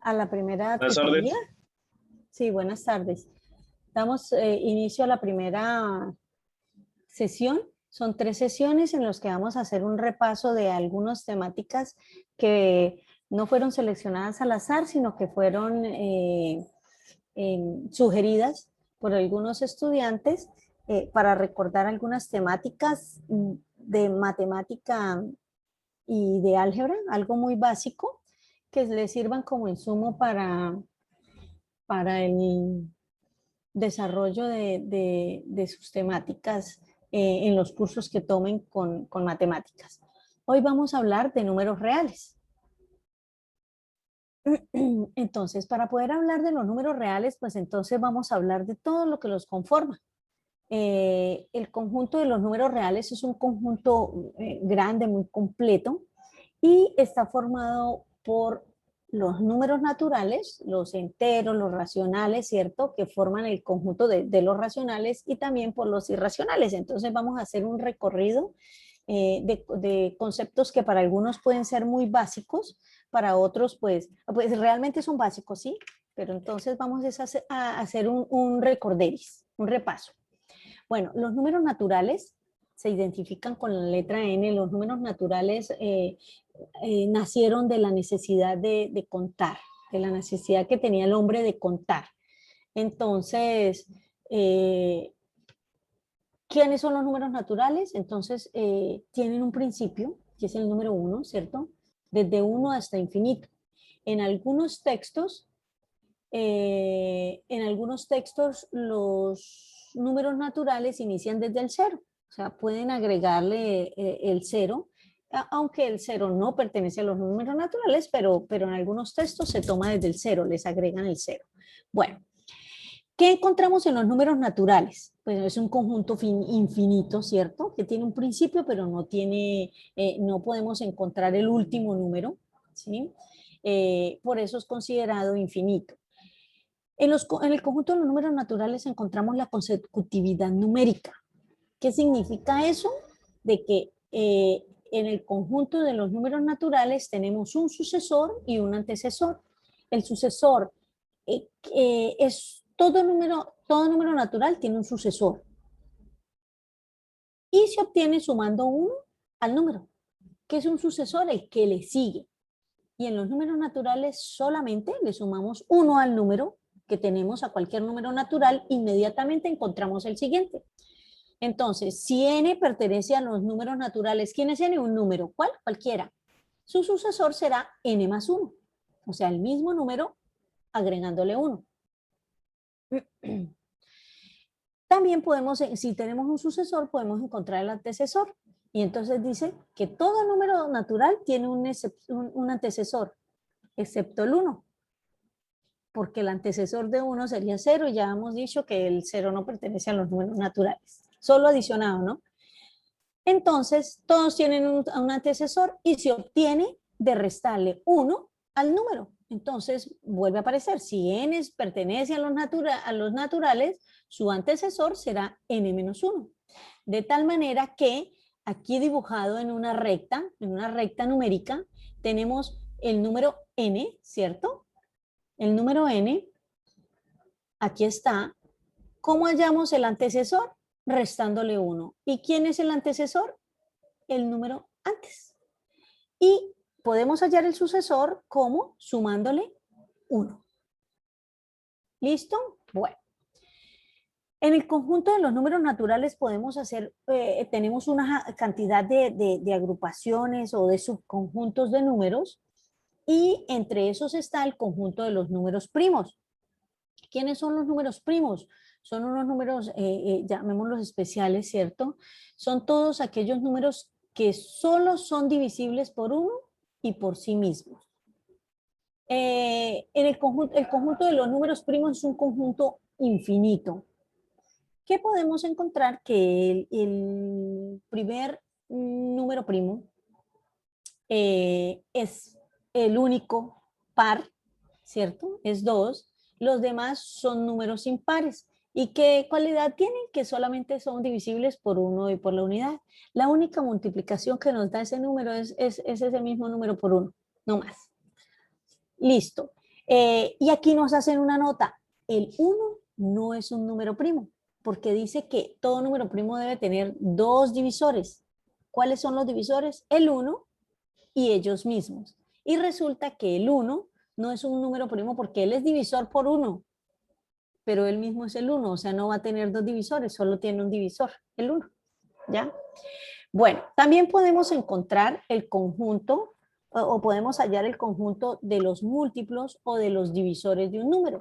a la primera Buenas tutoría. tardes. Sí, buenas tardes. Damos inicio a la primera sesión. Son 3 sesiones en las que vamos a hacer un repaso de algunas temáticas que no fueron seleccionadas al azar, sino que fueron sugeridas por algunos estudiantes para recordar algunas temáticas de matemática y de álgebra, algo muy básico, que les sirvan como insumo para el desarrollo de sus temáticas en los cursos que tomen con matemáticas. Hoy vamos a hablar de números reales. Entonces, para poder hablar de los números reales, pues entonces vamos a hablar de todo lo que los conforma. El conjunto de los números reales es un conjunto grande, muy completo, y está formado por los números naturales, los enteros, los racionales, ¿cierto? Que forman el conjunto de los racionales, y también por los irracionales. Entonces vamos a hacer un recorrido de conceptos que para algunos pueden ser muy básicos, para otros pues realmente son básicos, ¿sí? Pero entonces vamos a hacer un recorderis, un repaso. Bueno, los números naturales se identifican con la letra N. Los números naturales nacieron de la necesidad de contar, de la necesidad que tenía el hombre de contar. Entonces, ¿quiénes son los números naturales? Entonces, tienen un principio, que es el número 1, ¿cierto? Desde 1 hasta infinito. En algunos textos los números naturales inician desde el 0, o sea, pueden agregarle el 0, aunque el 0 no pertenece a los números naturales, pero en algunos textos se toma desde el 0, les agregan el 0. Bueno, ¿qué encontramos en los números naturales? Pues es un conjunto infinito, ¿cierto? Que tiene un principio, pero no tiene, no podemos encontrar el último número, ¿sí? Por eso es considerado infinito. En el conjunto de los números naturales encontramos la consecutividad numérica. ¿Qué significa eso? De que en el conjunto de los números naturales tenemos un sucesor y un antecesor. El sucesor es todo número natural tiene un sucesor. Y se obtiene sumando 1 al número. ¿Qué es un sucesor? El que le sigue. Y en los números naturales solamente le sumamos 1 al número que tenemos, a cualquier número natural, inmediatamente encontramos el siguiente. Entonces, si n pertenece a los números naturales, ¿quién es n? Un número. ¿Cuál? Cualquiera. Su sucesor será n más 1. O sea, el mismo número agregándole 1. También podemos, si tenemos un sucesor, podemos encontrar el antecesor. Y entonces dice que todo número natural tiene un antecesor, excepto el 1. Porque el antecesor de 1 sería 0, y ya hemos dicho que el 0 no pertenece a los números naturales, solo adicionado, ¿no? Entonces, todos tienen un antecesor y se obtiene de restarle 1 al número. Entonces, vuelve a aparecer, si n pertenece a los naturales, su antecesor será n menos 1. De tal manera que aquí dibujado en una recta numérica, tenemos el número n, ¿cierto? El número n, aquí está. ¿Cómo hallamos el antecesor? Restándole 1. ¿Y quién es el antecesor? El número antes. Y podemos hallar el sucesor como sumándole 1. ¿Listo? Bueno. En el conjunto de los números naturales podemos hacer, tenemos una cantidad de agrupaciones o de subconjuntos de números, y entre esos está el conjunto de los números primos. ¿Quiénes son los números primos? Son unos números, llamémoslos especiales, ¿cierto? Son todos aquellos números que solo son divisibles por 1 y por sí mismos. El conjunto de los números primos es un conjunto infinito. ¿Qué podemos encontrar? Que el primer número primo es el único par, ¿cierto? Es 2. Los demás son números impares. ¿Y qué cualidad tienen? Que solamente son divisibles por 1 y por la unidad. La única multiplicación que nos da ese número es ese mismo número por 1, no más. Listo. Y aquí nos hacen una nota. El 1 no es un número primo, porque dice que todo número primo debe tener dos divisores. ¿Cuáles son los divisores? El 1 y ellos mismos. Y resulta que el 1 no es un número primo porque él es divisor por 1, pero él mismo es el 1, o sea, no va a tener dos divisores, solo tiene un divisor, el 1. ¿Ya? Bueno, también podemos encontrar el conjunto o podemos hallar el conjunto de los múltiplos o de los divisores de un número.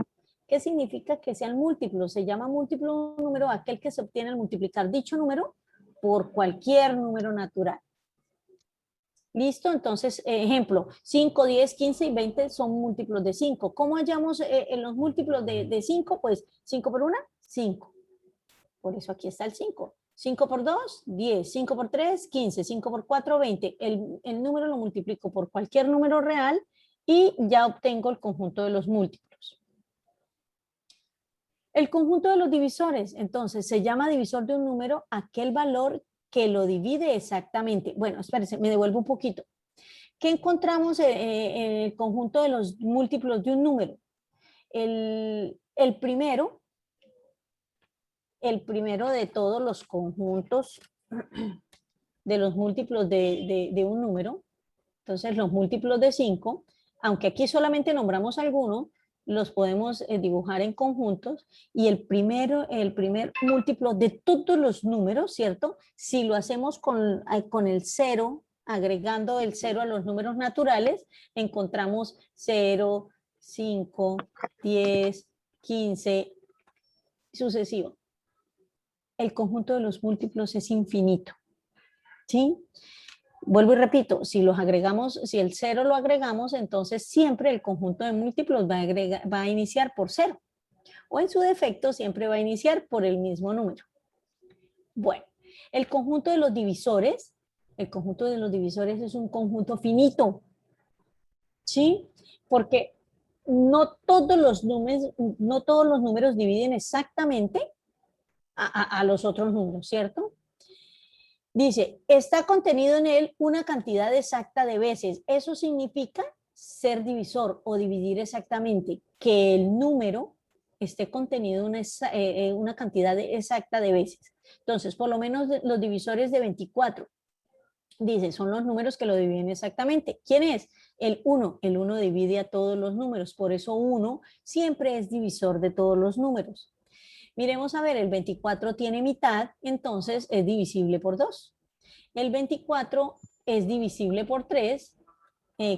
¿Qué significa que sean múltiplos? Se llama múltiplo número aquel que se obtiene al multiplicar dicho número por cualquier número natural. ¿Listo? Entonces, ejemplo, 5, 10, 15 y 20 son múltiplos de 5. ¿Cómo hallamos en los múltiplos de 5? Pues 5 por 1, 5. Por eso aquí está el 5. 5 por 2, 10. 5 por 3, 15. 5 por 4, 20. El número lo multiplico por cualquier número real y ya obtengo el conjunto de los múltiplos. El conjunto de los divisores, entonces, se llama divisor de un número aquel valor que lo divide exactamente. Bueno, espérense, me devuelvo un poquito. ¿Qué encontramos en el conjunto de los múltiplos de un número? El primero de todos los conjuntos de los múltiplos de un número, entonces los múltiplos de 5, aunque aquí solamente nombramos algunos, los podemos dibujar en conjuntos y el primer múltiplo de todos los números, ¿cierto? Si lo hacemos con el 0, agregando el 0 a los números naturales, encontramos 0, 5, 10, 15, sucesivo. El conjunto de los múltiplos es infinito, ¿sí? Vuelvo y repito, si los agregamos, si el 0 lo agregamos, entonces siempre el conjunto de múltiplos va a iniciar por 0. O en su defecto, siempre va a iniciar por el mismo número. Bueno, el conjunto de los divisores es un conjunto finito, ¿sí? Porque no todos los números dividen exactamente a los otros números, ¿cierto? Dice, está contenido en él una cantidad exacta de veces. Eso significa ser divisor o dividir exactamente, que el número esté contenido una cantidad exacta de veces. Entonces, por lo menos los divisores de 24, dice, son los números que lo dividen exactamente. ¿Quién es? El 1. El 1 divide a todos los números, por eso 1 siempre es divisor de todos los números. Miremos a ver, el 24 tiene mitad, entonces es divisible por 2. El 24 es divisible por 3.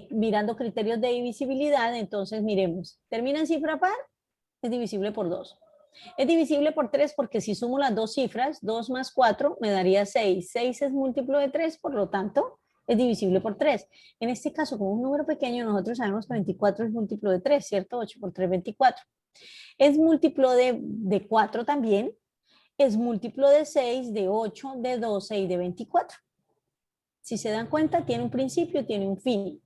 Mirando criterios de divisibilidad, entonces miremos. ¿Termina en cifra par? Es divisible por 2. Es divisible por 3 porque si sumo las dos cifras, 2 más 4 me daría 6. 6 es múltiplo de 3, por lo tanto, es divisible por 3. En este caso, como un número pequeño, nosotros sabemos que 24 es múltiplo de 3, ¿cierto? 8 por 3, 24. Es múltiplo de 4 también, es múltiplo de 6, de 8, de 12 y de 24. Si se dan cuenta, tiene un principio, tiene un fin.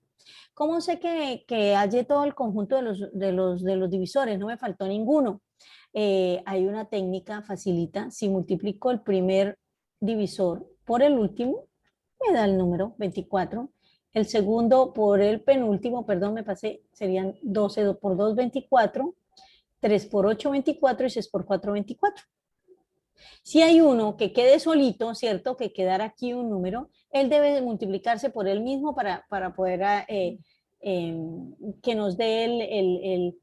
¿Cómo sé que hallé todo el conjunto de los divisores? No me faltó ninguno. Hay una técnica facilita. Si multiplico el primer divisor por el último, me da el número 24. El segundo por el penúltimo, perdón, me pasé, serían 12 por 2, 24. 3 por 8, 24 y 6 por 4, 24. Si hay uno que quede solito, ¿cierto? Que quedara aquí un número, él debe multiplicarse por él mismo para poder que nos dé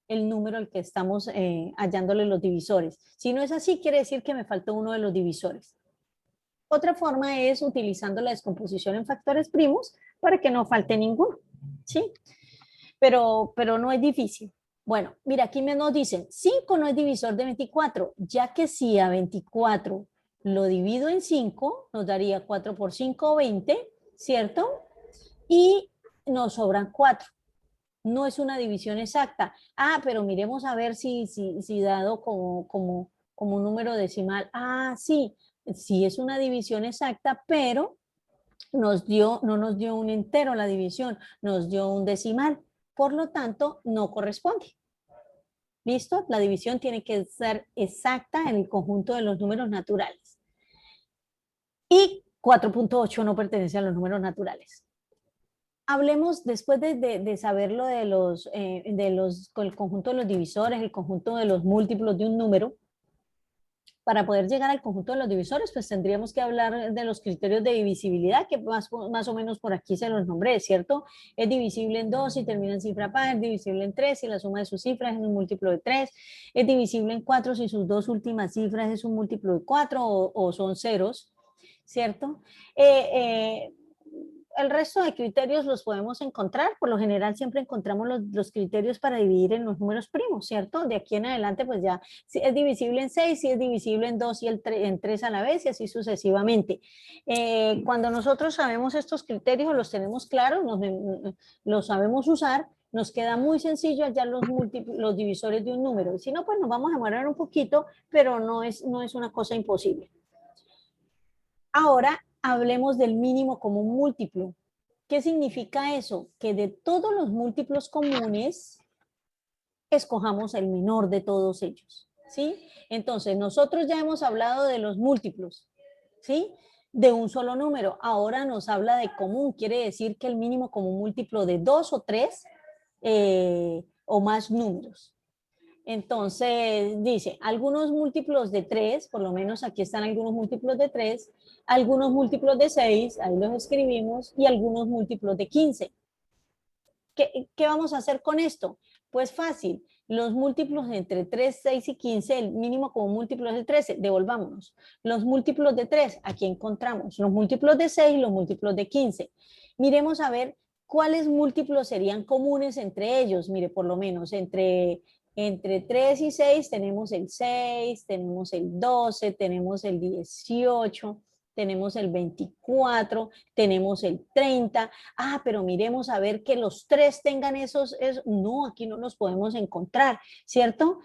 el número al que estamos hallándole los divisores. Si no es así, quiere decir que me faltó uno de los divisores. Otra forma es utilizando la descomposición en factores primos para que no falte ninguno, ¿sí? Pero no es difícil. Bueno, mira, aquí nos dicen, 5 no es divisor de 24, ya que si a 24 lo divido en 5, nos daría 4 por 5, 20, ¿cierto? Y nos sobran 4. No es una división exacta. Ah, pero miremos a ver si dado como un número decimal. Ah, sí, sí es una división exacta, pero no nos dio un entero la división, nos dio un decimal. Por lo tanto, no corresponde. ¿Listo? La división tiene que ser exacta en el conjunto de los números naturales. Y 4.8 no pertenece a los números naturales. Hablemos después de saber lo con el conjunto de los divisores, el conjunto de los múltiplos de un número. Para poder llegar al conjunto de los divisores, pues tendríamos que hablar de los criterios de divisibilidad, que más o menos por aquí se los nombré, ¿cierto? Es divisible en 2 si termina en cifra par, es divisible en 3 si la suma de sus cifras es un múltiplo de 3, es divisible en 4 si sus dos últimas cifras es un múltiplo de 4 o son ceros, ¿cierto? Eh, eh, el resto de criterios los podemos encontrar. Por lo general siempre encontramos los criterios para dividir en los números primos, ¿cierto? De aquí en adelante, pues ya si es divisible en 6, si es divisible en 2 y en 3 a la vez y así sucesivamente. Cuando nosotros sabemos estos criterios, los tenemos claros, los sabemos usar, nos queda muy sencillo hallar los divisores de un número. Si no, pues nos vamos a demorar un poquito, pero no es una cosa imposible. Ahora hablemos del mínimo común múltiplo. ¿Qué significa eso? Que de todos los múltiplos comunes, escojamos el menor de todos ellos, ¿sí? Entonces, nosotros ya hemos hablado de los múltiplos, ¿sí? De un solo número. Ahora nos habla de común, quiere decir que el mínimo común múltiplo de 2 o 3 o más números. Entonces, dice, algunos múltiplos de 3, por lo menos aquí están algunos múltiplos de 3, algunos múltiplos de 6, ahí los escribimos, y algunos múltiplos de 15. ¿Qué vamos a hacer con esto? Pues fácil, los múltiplos entre 3, 6 y 15, el mínimo como múltiplo es el 13, devolvámonos. Los múltiplos de 3, aquí encontramos los múltiplos de 6 y los múltiplos de 15. Miremos a ver cuáles múltiplos serían comunes entre ellos. Mire, por lo menos entre 3 y 6 tenemos el 6, tenemos el 12, tenemos el 18, tenemos el 24, tenemos el 30. Pero miremos a ver que los tres tengan no, aquí no los podemos encontrar, ¿cierto?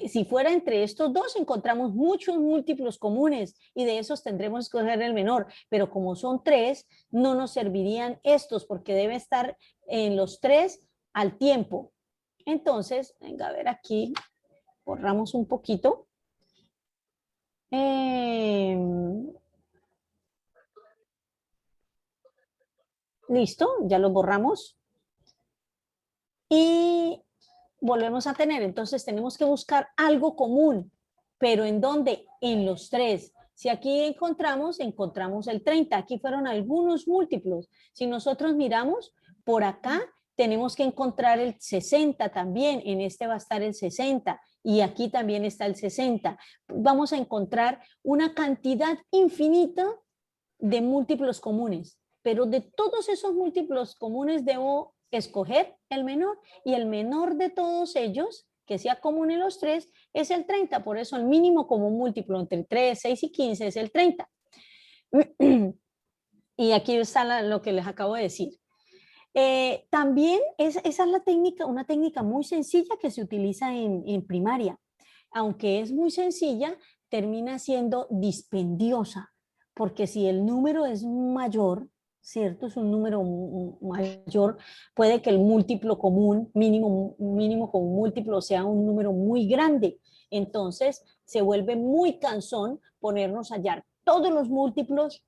Si fuera entre estos dos, encontramos muchos múltiplos comunes y de esos tendremos que escoger el menor, pero como son tres, no nos servirían estos porque debe estar en los tres al tiempo. Entonces, venga a ver aquí, borramos un poquito. Listo, ya lo borramos. Y volvemos a tener, entonces tenemos que buscar algo común, pero ¿en dónde? En los tres. Si aquí encontramos el 30, aquí fueron algunos múltiplos. Si nosotros miramos por acá, tenemos que encontrar el 60 también, en este va a estar el 60 y aquí también está el 60. Vamos a encontrar una cantidad infinita de múltiplos comunes, pero de todos esos múltiplos comunes debo escoger el menor y el menor de todos ellos, que sea común en los tres, es el 30. Por eso el mínimo común múltiplo entre 3, 6 y 15 es el 30. Y aquí está lo que les acabo de decir. También esa es la técnica, una técnica muy sencilla que se utiliza en primaria. Aunque es muy sencilla, termina siendo dispendiosa, porque si el número es mayor, ¿cierto? Es un número mayor, puede que el múltiplo común, mínimo común múltiplo, sea un número muy grande. Entonces, se vuelve muy cansón ponernos a hallar todos los múltiplos,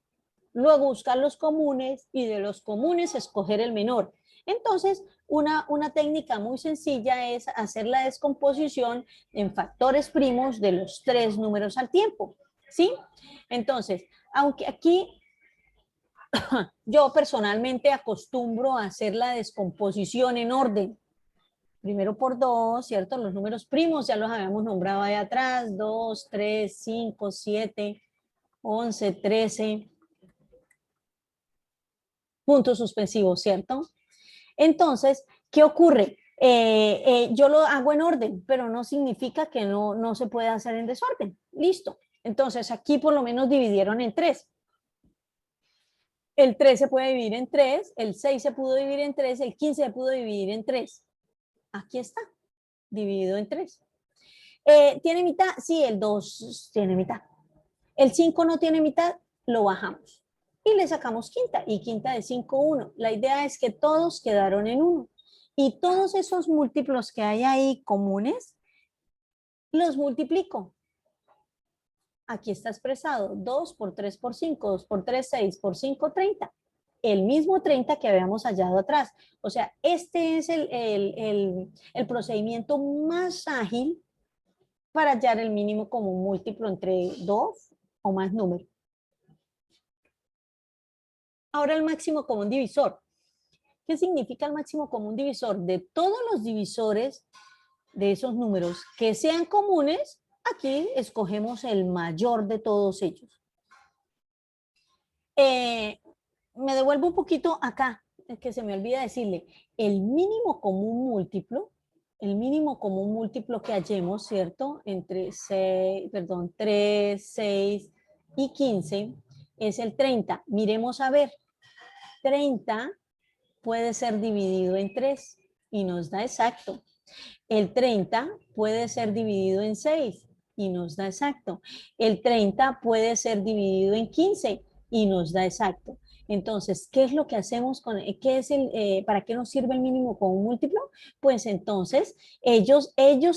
luego buscar los comunes y de los comunes escoger el menor. Entonces, una técnica muy sencilla es hacer la descomposición en factores primos de los tres números al tiempo, ¿sí? Entonces, aunque aquí yo personalmente acostumbro a hacer la descomposición en orden, primero por 2, ¿cierto? Los números primos ya los habíamos nombrado ahí atrás, 2, 3, 5, 7, 11, 13, puntos suspensivos, ¿cierto? Entonces, ¿qué ocurre? Yo lo hago en orden, pero no significa que no se pueda hacer en desorden. Listo. Entonces, aquí por lo menos dividieron en 3. El 3 se puede dividir en 3, el 6 se pudo dividir en 3, el 15 se pudo dividir en 3. Aquí está, dividido en 3. ¿Tiene mitad? Sí, el 2 tiene mitad. El 5 no tiene mitad, lo bajamos. Y le sacamos quinta, y quinta de 5, 1. La idea es que todos quedaron en 1. Y todos esos múltiplos que hay ahí comunes, los multiplico. Aquí está expresado 2 por 3 por 5, 2 por 3, 6, por 5, 30. el mismo 30 que habíamos hallado atrás. O sea, este es el procedimiento más ágil para hallar el mínimo común múltiplo entre dos o más números. Ahora el máximo común divisor. ¿Qué significa el máximo común divisor? De todos los divisores de esos números que sean comunes, aquí escogemos el mayor de todos ellos. Me devuelvo un poquito acá, es que se me olvida decirle, el mínimo común múltiplo que hallemos, ¿cierto? Entre 3, 6 y 15 es el 30. Miremos a ver, 30 puede ser dividido en 3 y nos da exacto. El 30 puede ser dividido en 6 y nos da exacto. El 30 puede ser dividido en 15 y nos da exacto. Entonces, ¿qué es lo que hacemos con, para qué nos sirve el mínimo común múltiplo? Pues entonces, ellos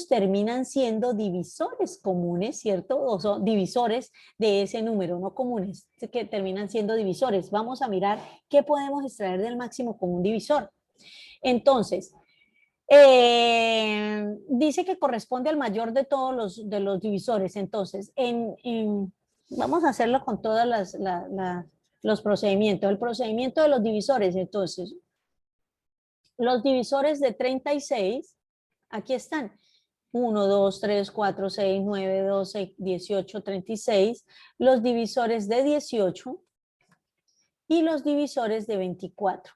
terminan siendo divisores comunes, ¿cierto? O son divisores de ese número, no comunes, que terminan siendo divisores. Vamos a mirar qué podemos extraer del máximo común divisor. Entonces, dice que corresponde al mayor de todos los divisores. Entonces, vamos a hacerlo con todos los procedimientos. El procedimiento de los divisores, entonces, los divisores de 36, aquí están. 1, 2, 3, 4, 6, 9, 12, 18, 36. Los divisores de 18 y los divisores de 24.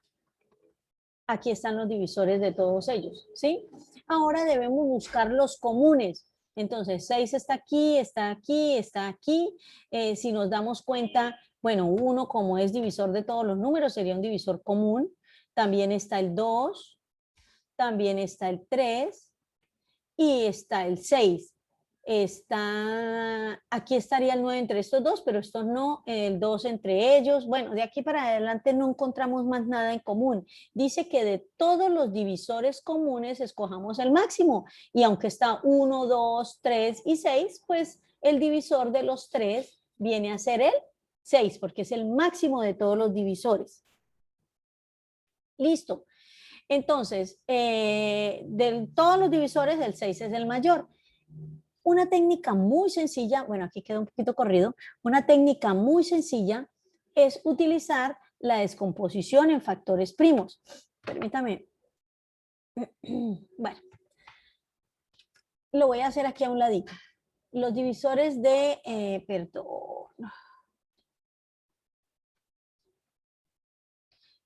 Aquí están los divisores de todos ellos, ¿sí? Ahora debemos buscar los comunes. Entonces, 6 está aquí, está aquí, está aquí. Si nos damos cuenta, bueno, 1 como es divisor de todos los números, sería un divisor común. También está el 2, también está el 3 y está el 6. Aquí estaría el 9 entre estos dos, pero estos no, el 2 entre ellos. Bueno, de aquí para adelante no encontramos más nada en común. Dice que de todos los divisores comunes escojamos el máximo. Y aunque está 1, 2, 3 y 6, pues el divisor de los 3 viene a ser el 6, porque es el máximo de todos los divisores. Listo. Entonces, de todos los divisores, el 6 es el mayor. Una técnica muy sencilla, bueno, aquí queda un poquito corrido, una técnica muy sencilla es utilizar la descomposición en factores primos. Permítame. Bueno, lo voy a hacer aquí a un ladito. Los divisores de,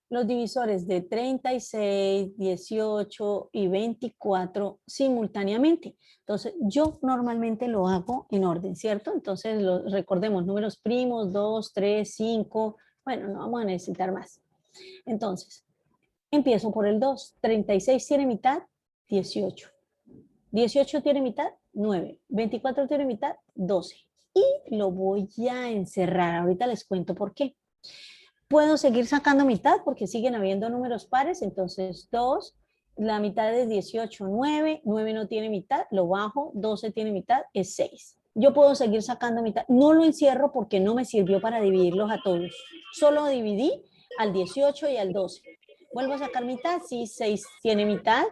los divisores de 36, 18 y 24 simultáneamente. Entonces, yo normalmente lo hago en orden, ¿cierto? Entonces, recordemos números primos, 2, 3, 5. Bueno, no vamos a necesitar más. Entonces, empiezo por el 2. 36 tiene mitad, 18. 18 tiene mitad, 9. 24 tiene mitad, 12. Y lo voy a encerrar. Ahorita les cuento por qué. Puedo seguir sacando mitad porque siguen habiendo números pares, entonces 2, la mitad es 18, 9, 9 no tiene mitad, lo bajo, 12 tiene mitad, es 6. Yo puedo seguir sacando mitad, no lo encierro porque no me sirvió para dividirlos a todos, solo dividí al 18 y al 12. Vuelvo a sacar mitad, sí, 6 tiene mitad,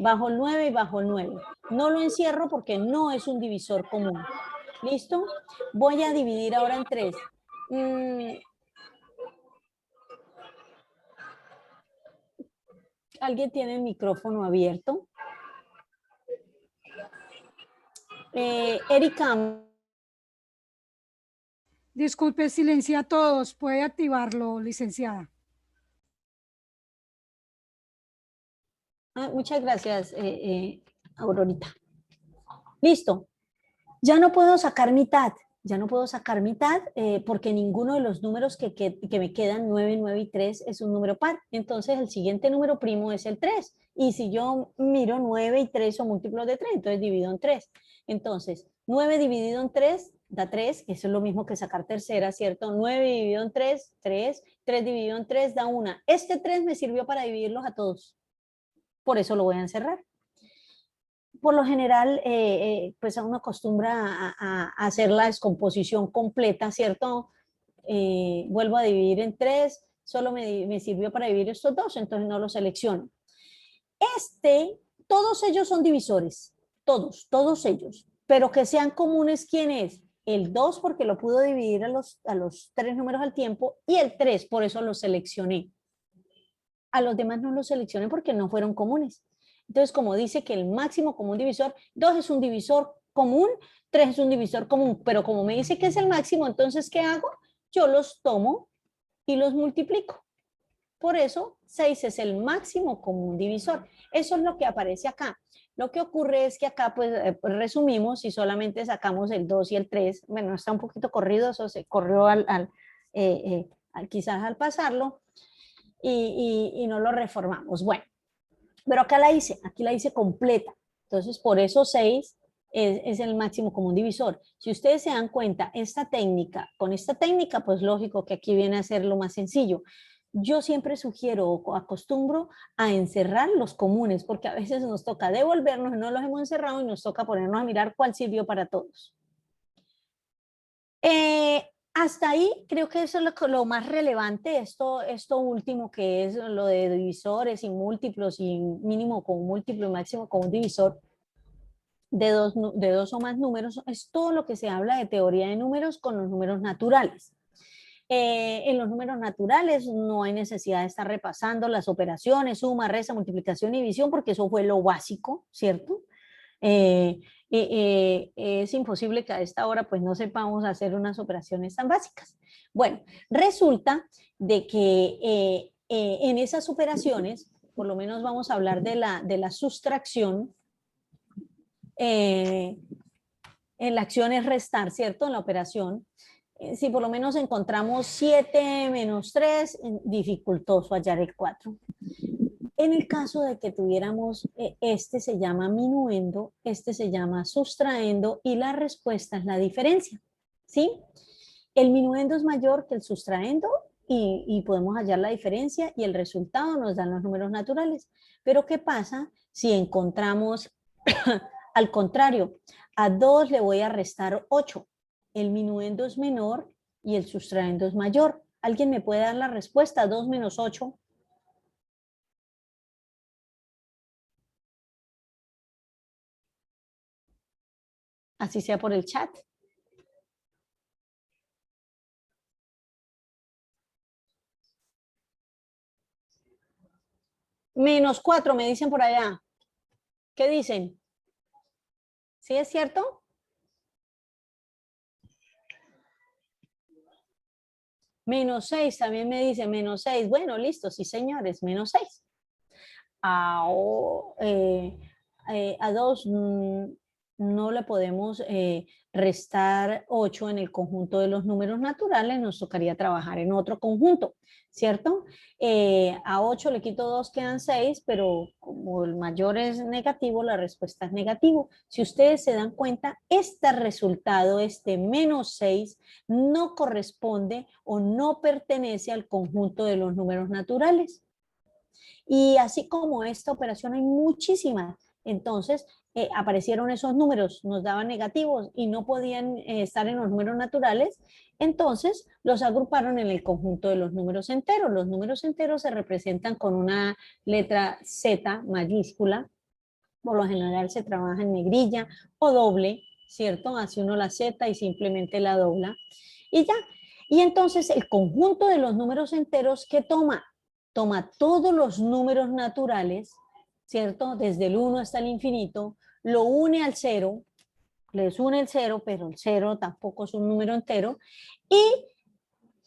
bajo el 9 y bajo el 9. No lo encierro porque no es un divisor común. ¿Listo? Voy a dividir ahora en 3. ¿Alguien tiene el micrófono abierto? Erika. Disculpe, silencia a todos. Puede activarlo, licenciada. Muchas gracias, Aurorita. Listo. Ya no puedo sacar mitad. Ya no puedo sacar mitad porque ninguno de los números que me quedan, 9, 9 y 3, es un número par. Entonces, el siguiente número primo es el 3. Y si yo miro 9 y 3 son múltiplos de 3, entonces divido en 3. Entonces, 9 dividido en 3 da 3. Eso es lo mismo que sacar tercera, ¿cierto? 9 dividido en 3, 3. 3 dividido en 3 da 1. Este 3 me sirvió para dividirlos a todos. Por eso lo voy a encerrar. Por lo general, pues uno acostumbra a hacer la descomposición completa, ¿cierto? Vuelvo a dividir en 3, solo me sirvió para dividir estos dos, entonces no lo selecciono. Todos ellos son divisores, todos ellos, pero que sean comunes, ¿quién es? El 2 porque lo pudo dividir a los 3 números al tiempo y el 3, por eso lo seleccioné. A los demás no los seleccioné porque no fueron comunes. Entonces, como dice que el máximo común divisor, 2 es un divisor común, 3 es un divisor común, pero como me dice que es el máximo, entonces, ¿qué hago? Yo los tomo y los multiplico. Por eso, 6 es el máximo común divisor. Eso es lo que aparece acá. Lo que ocurre es que acá, pues, resumimos y solamente sacamos el 2 y el 3. Bueno, está un poquito corrido, eso se corrió quizás al pasarlo y no lo reformamos. Bueno, pero acá aquí la hice completa. Entonces, por eso 6 es el máximo común divisor. Si ustedes se dan cuenta, con esta técnica, pues lógico que aquí viene a ser lo más sencillo. Yo siempre sugiero o acostumbro a encerrar los comunes, porque a veces nos toca devolvernos y no los hemos encerrado y nos toca ponernos a mirar cuál sirvió para todos. Hasta ahí creo que eso es lo más relevante, esto último que es lo de divisores y múltiplos y mínimo con múltiplo y máximo con un divisor de dos o más números, es todo lo que se habla de teoría de números con los números naturales. En los números naturales no hay necesidad de estar repasando las operaciones, suma, resta, multiplicación y división, porque eso fue lo básico, ¿cierto? Es imposible que a esta hora pues no sepamos hacer unas operaciones tan básicas. Bueno, resulta de que en esas operaciones, por lo menos vamos a hablar de la sustracción, en la acción es restar, ¿cierto? En la operación, si por lo menos encontramos 7 menos 3, dificultoso hallar el 4. En el caso de que tuviéramos, este se llama minuendo, este se llama sustraendo y la respuesta es la diferencia, ¿sí? El minuendo es mayor que el sustraendo y podemos hallar la diferencia y el resultado nos dan los números naturales. Pero ¿qué pasa si encontramos al contrario? A 2 le voy a restar 8. El minuendo es menor y el sustraendo es mayor. ¿Alguien me puede dar la respuesta? 2 menos 8. Así sea por el chat. Menos 4 me dicen por allá. ¿Qué dicen? ¿Sí es cierto? Menos 6 también me dice, menos 6. Bueno, listo, sí señores, menos 6. A 2 no le podemos restar 8 en el conjunto de los números naturales, nos tocaría trabajar en otro conjunto, ¿cierto? A 8 le quito 2, quedan 6, pero como el mayor es negativo, la respuesta es negativo. Si ustedes se dan cuenta, este resultado, este menos 6, no corresponde o no pertenece al conjunto de los números naturales. Y así como esta operación hay muchísimas. Entonces, aparecieron esos números, nos daban negativos y no podían estar en los números naturales, entonces los agruparon en el conjunto de los números enteros. Los números enteros se representan con una letra Z mayúscula, por lo general se trabaja en negrilla o doble, ¿cierto? Hace uno la Z y simplemente la dobla y ya. Y entonces el conjunto de los números enteros, ¿qué toma? Toma todos los números naturales, ¿cierto? Desde el 1 hasta el infinito, lo une al 0, les une el 0, pero el 0 tampoco es un número entero, y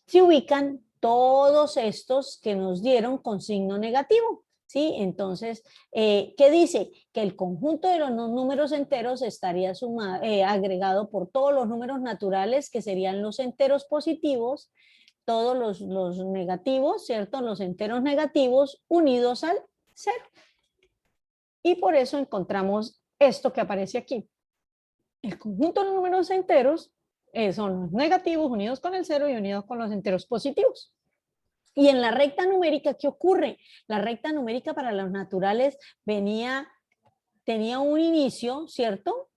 se ubican todos estos que nos dieron con signo negativo, ¿sí? Entonces, ¿qué dice? Que el conjunto de los números enteros estaría agregado por todos los números naturales, que serían los enteros positivos, todos los negativos, ¿cierto? Los enteros negativos unidos al 0. Y por eso encontramos esto que aparece aquí. El conjunto de los números enteros son los negativos unidos con el 0 y unidos con los enteros positivos. Y en la recta numérica, ¿qué ocurre? La recta numérica para los naturales tenía un inicio, ¿cierto?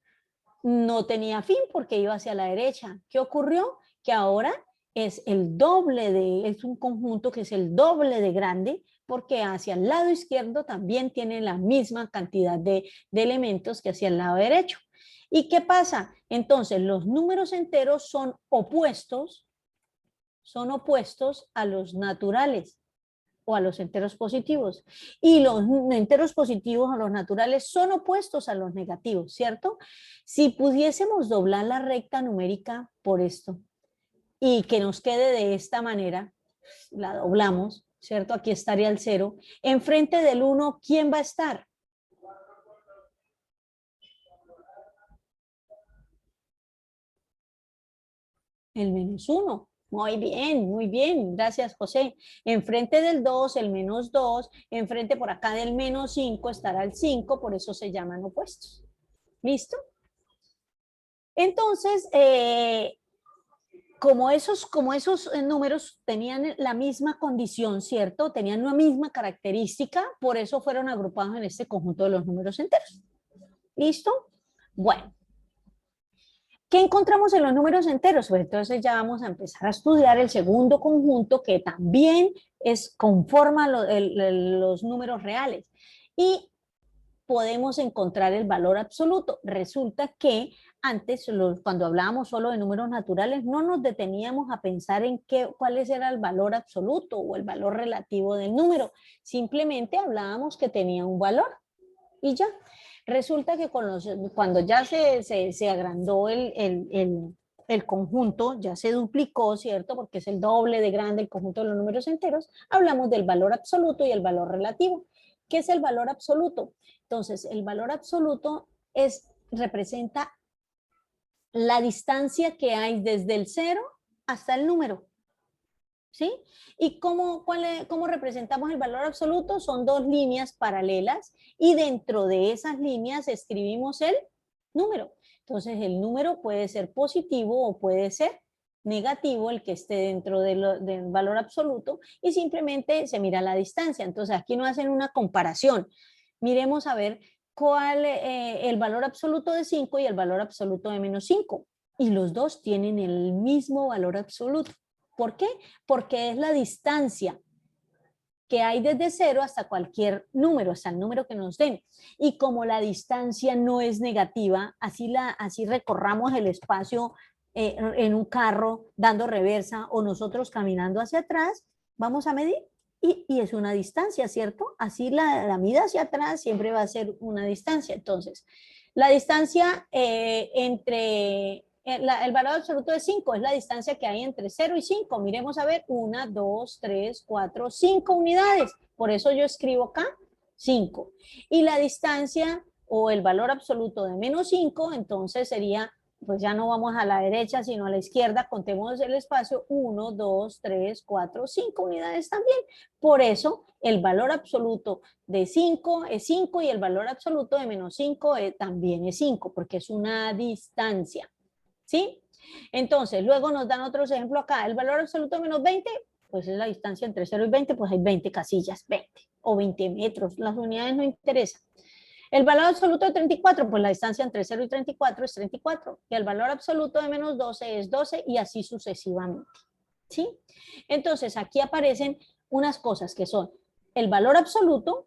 No tenía fin porque iba hacia la derecha. ¿Qué ocurrió? Que ahora es el doble es un conjunto que es el doble de grande, porque hacia el lado izquierdo también tiene la misma cantidad de elementos que hacia el lado derecho. ¿Y qué pasa? Entonces, los números enteros son opuestos a los naturales o a los enteros positivos. Y los enteros positivos o los naturales son opuestos a los negativos, ¿cierto? Si pudiésemos doblar la recta numérica por esto y que nos quede de esta manera, la doblamos, ¿cierto? Aquí estaría el 0. Enfrente del 1, ¿quién va a estar? El -1. Muy bien, gracias José. Enfrente del 2, el -2, enfrente por acá del -5 estará el 5, por eso se llaman opuestos. ¿Listo? Entonces, como esos números tenían la misma condición, ¿cierto? Tenían una misma característica, por eso fueron agrupados en este conjunto de los números enteros. ¿Listo? Bueno. ¿Qué encontramos en los números enteros? Pues entonces ya vamos a empezar a estudiar el segundo conjunto que también conforma los números reales. Y podemos encontrar el valor absoluto. Resulta que antes, cuando hablábamos solo de números naturales, no nos deteníamos a pensar en cuál era el valor absoluto o el valor relativo del número. Simplemente hablábamos que tenía un valor y ya. Resulta que cuando ya se agrandó el conjunto, ya se duplicó, ¿cierto? Porque es el doble de grande el conjunto de los números enteros, hablamos del valor absoluto y el valor relativo. ¿Qué es el valor absoluto? Entonces, el valor absoluto representa la distancia que hay desde el 0 hasta el número. ¿Sí? ¿Y cómo representamos el valor absoluto? Son dos líneas paralelas y dentro de esas líneas escribimos el número. Entonces el número puede ser positivo o puede ser negativo, el que esté dentro del valor absoluto, y simplemente se mira la distancia. Entonces aquí no hacen una comparación. Miremos a ver cuál el valor absoluto de 5 y el valor absoluto de -5. Y los dos tienen el mismo valor absoluto. ¿Por qué? Porque es la distancia que hay desde 0 hasta cualquier número, hasta el número que nos den. Y como la distancia no es negativa, así recorramos el espacio en un carro dando reversa o nosotros caminando hacia atrás, vamos a medir y es una distancia, ¿cierto? Así la mida hacia atrás siempre va a ser una distancia. Entonces, la distancia entre el valor absoluto de 5 es la distancia que hay entre 0 y 5. Miremos a ver, 1, 2, 3, 4, 5 unidades. Por eso yo escribo acá 5. Y la distancia o el valor absoluto de -5, entonces sería, pues ya no vamos a la derecha, sino a la izquierda. Contemos el espacio, 1, 2, 3, 4, 5 unidades también. Por eso el valor absoluto de 5 es 5 y el valor absoluto de -5 también es 5, porque es una distancia. ¿Sí? Entonces, luego nos dan otros ejemplos acá. El valor absoluto de -20, pues es la distancia entre 0 y 20, pues hay 20 casillas, 20 o 20 metros. Las unidades no interesan. El valor absoluto de 34, pues la distancia entre 0 y 34 es 34. Y el valor absoluto de -12 es 12 y así sucesivamente. ¿Sí? Entonces, aquí aparecen unas cosas que son el valor absoluto,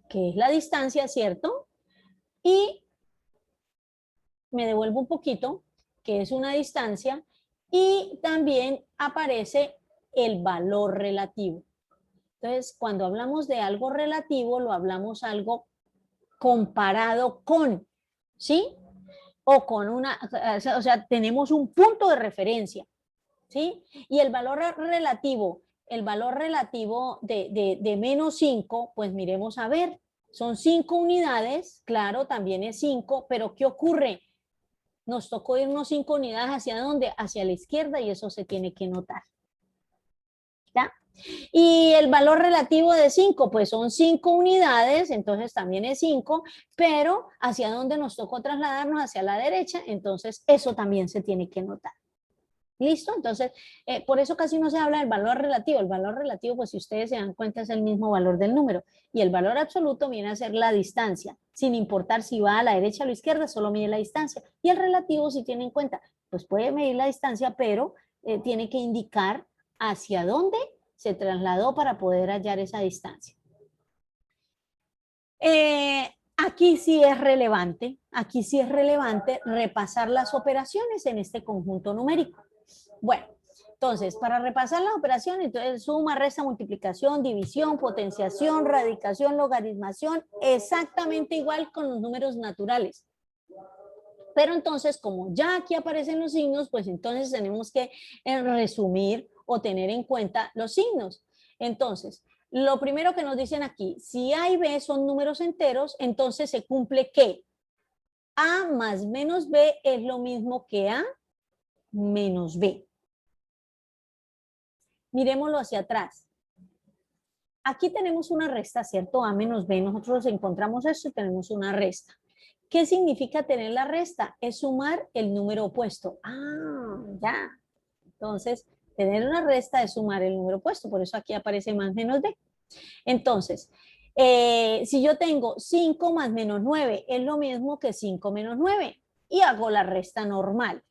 que es la distancia, ¿cierto? Y me devuelvo un poquito, que es una distancia, y también aparece el valor relativo. Entonces, cuando hablamos de algo relativo, lo hablamos algo comparado con, ¿sí? O con o sea, tenemos un punto de referencia, ¿sí? Y el valor relativo de -5, pues miremos a ver, son 5 unidades, claro, también es 5, pero ¿qué ocurre? Nos tocó irnos 5 unidades hacia dónde, hacia la izquierda, y eso se tiene que notar. ¿Ya? Y el valor relativo de 5, pues son 5 unidades, entonces también es 5, pero hacia dónde nos tocó trasladarnos, hacia la derecha, entonces eso también se tiene que notar. ¿Listo? Entonces, por eso casi no se habla del valor relativo. El valor relativo, pues si ustedes se dan cuenta, es el mismo valor del número. Y el valor absoluto viene a ser la distancia, sin importar si va a la derecha o a la izquierda, solo mide la distancia. Y el relativo, si tienen en cuenta, pues puede medir la distancia, pero tiene que indicar hacia dónde se trasladó para poder hallar esa distancia. Aquí sí es relevante repasar las operaciones en este conjunto numérico. Bueno, entonces, para repasar las operaciones, entonces suma, resta, multiplicación, división, potenciación, radicación, logaritmación, exactamente igual con los números naturales. Pero entonces, como ya aquí aparecen los signos, pues entonces tenemos que resumir o tener en cuenta los signos. Entonces, lo primero que nos dicen aquí, si A y B son números enteros, entonces se cumple que A más menos B es lo mismo que A menos B. Miremoslo hacia atrás. Aquí tenemos una resta, ¿cierto? A menos B, nosotros encontramos esto y tenemos una resta. ¿Qué significa tener la resta? Es sumar el número opuesto. Ah, ya. Entonces, tener una resta es sumar el número opuesto, por eso aquí aparece más menos B. Entonces, si yo tengo 5 más menos 9, es lo mismo que 5 menos 9. Y hago la resta normal.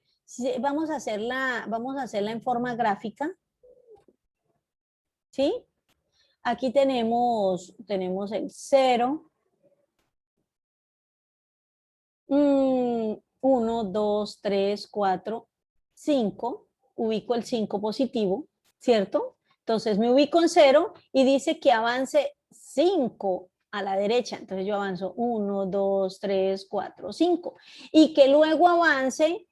Vamos a hacerla en forma gráfica. ¿Sí? Aquí tenemos el 0. 1, 2, 3, 4, 5. Ubico el 5 positivo, ¿cierto? Entonces me ubico en 0 y dice que avance 5 a la derecha. Entonces yo avanzo 1, 2, 3, 4, 5. Y que luego avance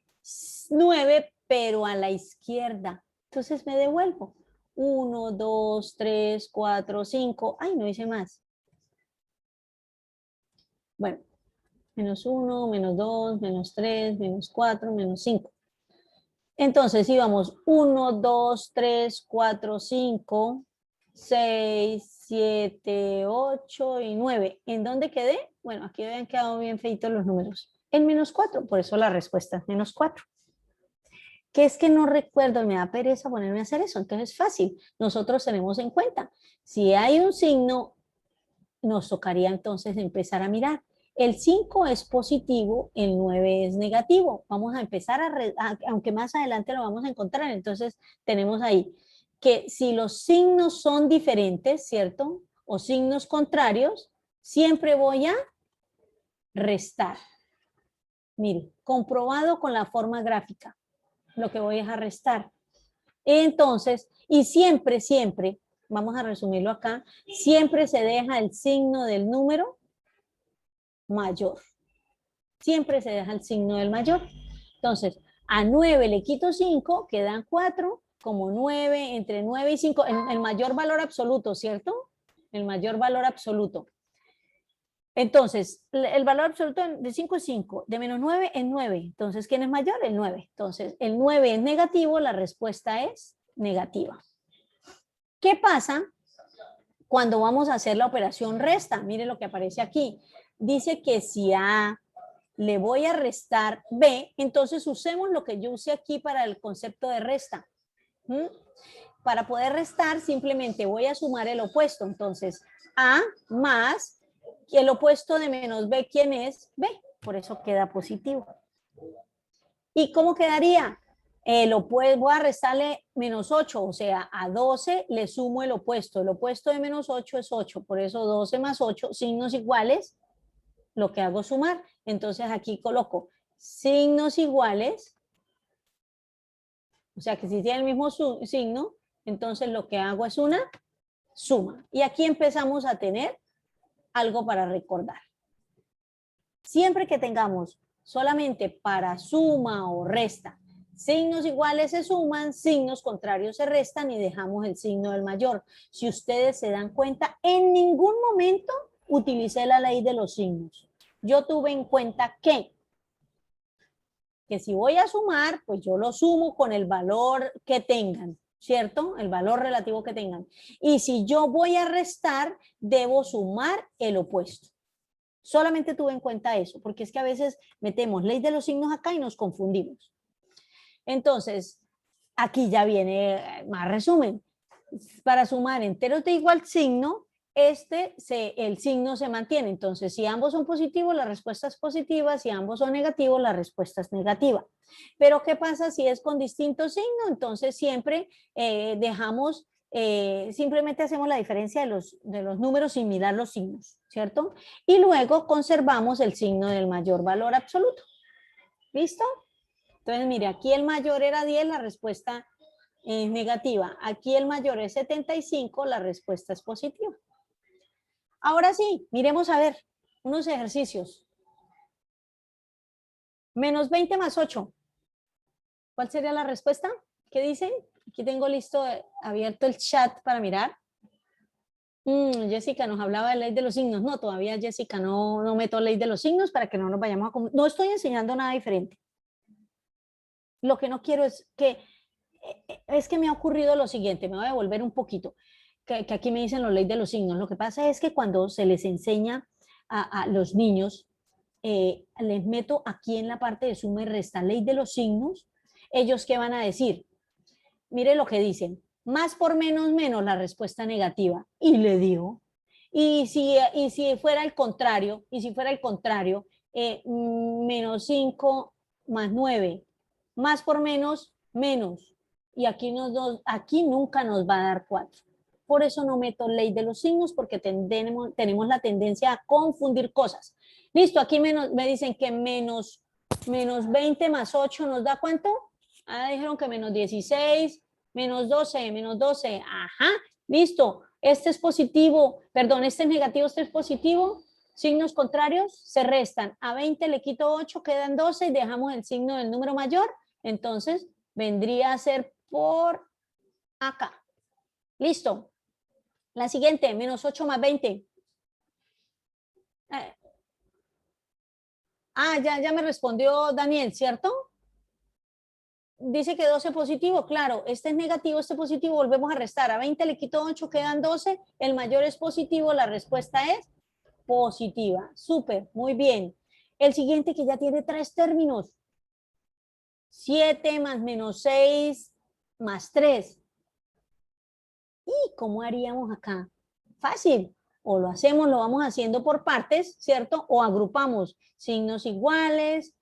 9, pero a la izquierda. Entonces me devuelvo. 1, 2, 3, 4, 5. Ay, no hice más. Bueno, menos 1, menos 2, menos 3, menos 4, menos 5. Entonces íbamos 1, 2, 3, 4, 5, 6, 7, 8 y 9. ¿En dónde quedé? Bueno, aquí habían quedado bien feitos los números. En menos 4, por eso la respuesta es menos 4. Que es que no recuerdo, me da pereza ponerme a hacer eso, entonces es fácil. Nosotros tenemos en cuenta, si hay un signo, nos tocaría entonces empezar a mirar. El 5 es positivo, el 9 es negativo. Vamos a empezar aunque más adelante lo vamos a encontrar. Entonces tenemos ahí que si los signos son diferentes, ¿cierto? O signos contrarios, siempre voy a restar. Mire, comprobado con la forma gráfica. Lo que voy es a restar. Entonces, y siempre, vamos a resumirlo acá, siempre se deja el signo del número mayor. Siempre se deja el signo del mayor. Entonces, a 9 le quito 5, quedan 4, como 9, entre 9 y 5, el mayor valor absoluto, ¿cierto? El mayor valor absoluto. Entonces, el valor absoluto de 5 es 5, de menos 9 es 9. Entonces, ¿quién es mayor? El 9. Entonces, el 9 es negativo, la respuesta es negativa. ¿Qué pasa cuando vamos a hacer la operación resta? Mire lo que aparece aquí. Dice que si A le voy a restar B, entonces usemos lo que yo usé aquí para el concepto de resta. Para poder restar, simplemente voy a sumar el opuesto. Entonces, A más el opuesto de menos B, ¿quién es? B. Por eso queda positivo. ¿Y cómo quedaría? Voy a restarle menos 8, o sea, a 12 le sumo el opuesto. El opuesto de menos 8 es 8, por eso 12 más 8, signos iguales, lo que hago es sumar. Entonces aquí coloco signos iguales, o sea que si tiene el mismo signo, entonces lo que hago es una suma. Y aquí empezamos a tener algo para recordar. Siempre que tengamos solamente para suma o resta, signos iguales se suman, signos contrarios se restan y dejamos el signo del mayor. Si ustedes se dan cuenta, en ningún momento utilicé la ley de los signos. Yo tuve en cuenta que si voy a sumar, pues yo lo sumo con el valor que tengan, ¿cierto? El valor relativo que tengan. Y si yo voy a restar, debo sumar el opuesto. Solamente tuve en cuenta eso, porque es que a veces metemos ley de los signos acá y nos confundimos. Entonces, aquí ya viene más resumen. Para sumar enteros de igual signo, el signo se mantiene. Entonces, si ambos son positivos, la respuesta es positiva. Si ambos son negativos, la respuesta es negativa. Pero, ¿qué pasa si es con distinto signo? Entonces, siempre simplemente hacemos la diferencia de los números sin mirar los signos, ¿cierto? Y luego conservamos el signo del mayor valor absoluto. ¿Listo? Entonces, mire, aquí el mayor era 10, la respuesta es negativa. Aquí el mayor es 75, la respuesta es positiva. Ahora sí, miremos a ver unos ejercicios. Menos 20 más 8. ¿Cuál sería la respuesta? ¿Qué dicen? Aquí tengo listo, abierto el chat para mirar. Jessica nos hablaba de ley de los signos. No, todavía Jessica no meto ley de los signos para que no nos vayamos a... No estoy enseñando nada diferente. Lo que no quiero es que me ha ocurrido lo siguiente, me voy a devolver un poquito, que aquí me dicen la ley de los signos. Lo que pasa es que cuando se les enseña a los niños, les meto aquí en la parte de suma y resta, ley de los signos, ellos ¿qué van a decir? Mire lo que dicen, más por menos, menos, la respuesta negativa. Y le digo, y si fuera el contrario, menos 5 más 9, más por menos, menos. Y aquí nunca nos va a dar 4. Por eso no meto ley de los signos, porque tenemos la tendencia a confundir cosas. Listo, aquí me dicen que menos 20 más 8 nos da ¿cuánto? Ah, dijeron que menos 16, menos 12, ajá, listo. Este es positivo, perdón, este es negativo, este es positivo. Signos contrarios se restan. A 20 le quito 8, quedan 12 y dejamos el signo del número mayor. Entonces, vendría a ser por acá. Listo. La siguiente, menos 8 más 20. Ya me respondió Daniel, ¿cierto? Dice que 12 positivo, claro, este es negativo, este positivo, volvemos a restar. A 20 le quito 8, quedan 12, el mayor es positivo, la respuesta es positiva. Súper, muy bien. El siguiente que ya tiene 3 términos. 7 más menos 6 más 3. ¿Y cómo haríamos acá? Fácil. O lo vamos haciendo por partes, ¿cierto? O agrupamos signos iguales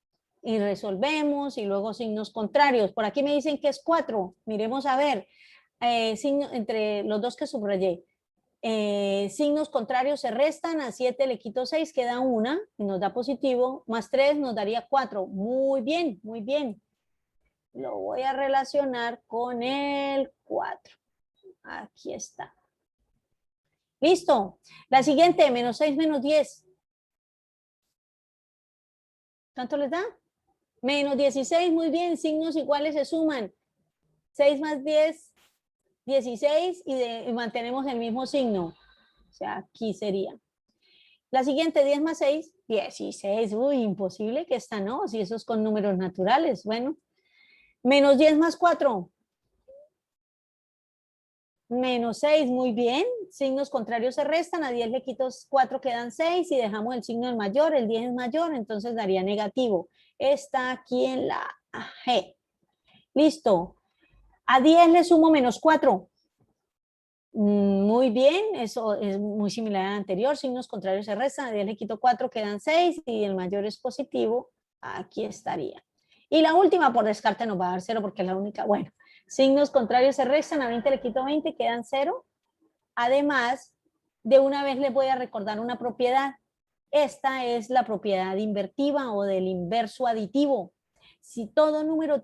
y resolvemos y luego signos contrarios. Por aquí me dicen que es 4. Miremos a ver. Entre los dos que subrayé. Signos contrarios se restan, a 7 le quito 6, queda 1 y nos da positivo, más 3 nos daría 4. Muy bien, muy bien. Lo voy a relacionar con el 4. Aquí está. Listo. La siguiente, menos 6 menos 10. ¿Cuánto les da? Menos 16, muy bien, signos iguales se suman. 6 más 10, 16 y mantenemos el mismo signo. O sea, aquí sería. La siguiente, 10 más 6, 16. Uy, imposible que esta no, si eso es con números naturales. Bueno, menos 10 más 4. Menos 6, muy bien. Signos contrarios se restan, a 10 le quito 4, quedan 6 y dejamos el signo del mayor, el 10 es mayor, entonces daría negativo. Está aquí en la G. Listo. A 10 le sumo menos 4. Muy bien, eso es muy similar al anterior. Signos contrarios se restan, a 10 le quito 4, quedan 6 y el mayor es positivo. Aquí estaría. Y la última, por descarte, nos va a dar 0 porque es la única. Bueno, signos contrarios se restan, a 20 le quito 20, quedan 0. Además, de una vez les voy a recordar una propiedad. Esta es la propiedad invertiva o del inverso aditivo. Si todo número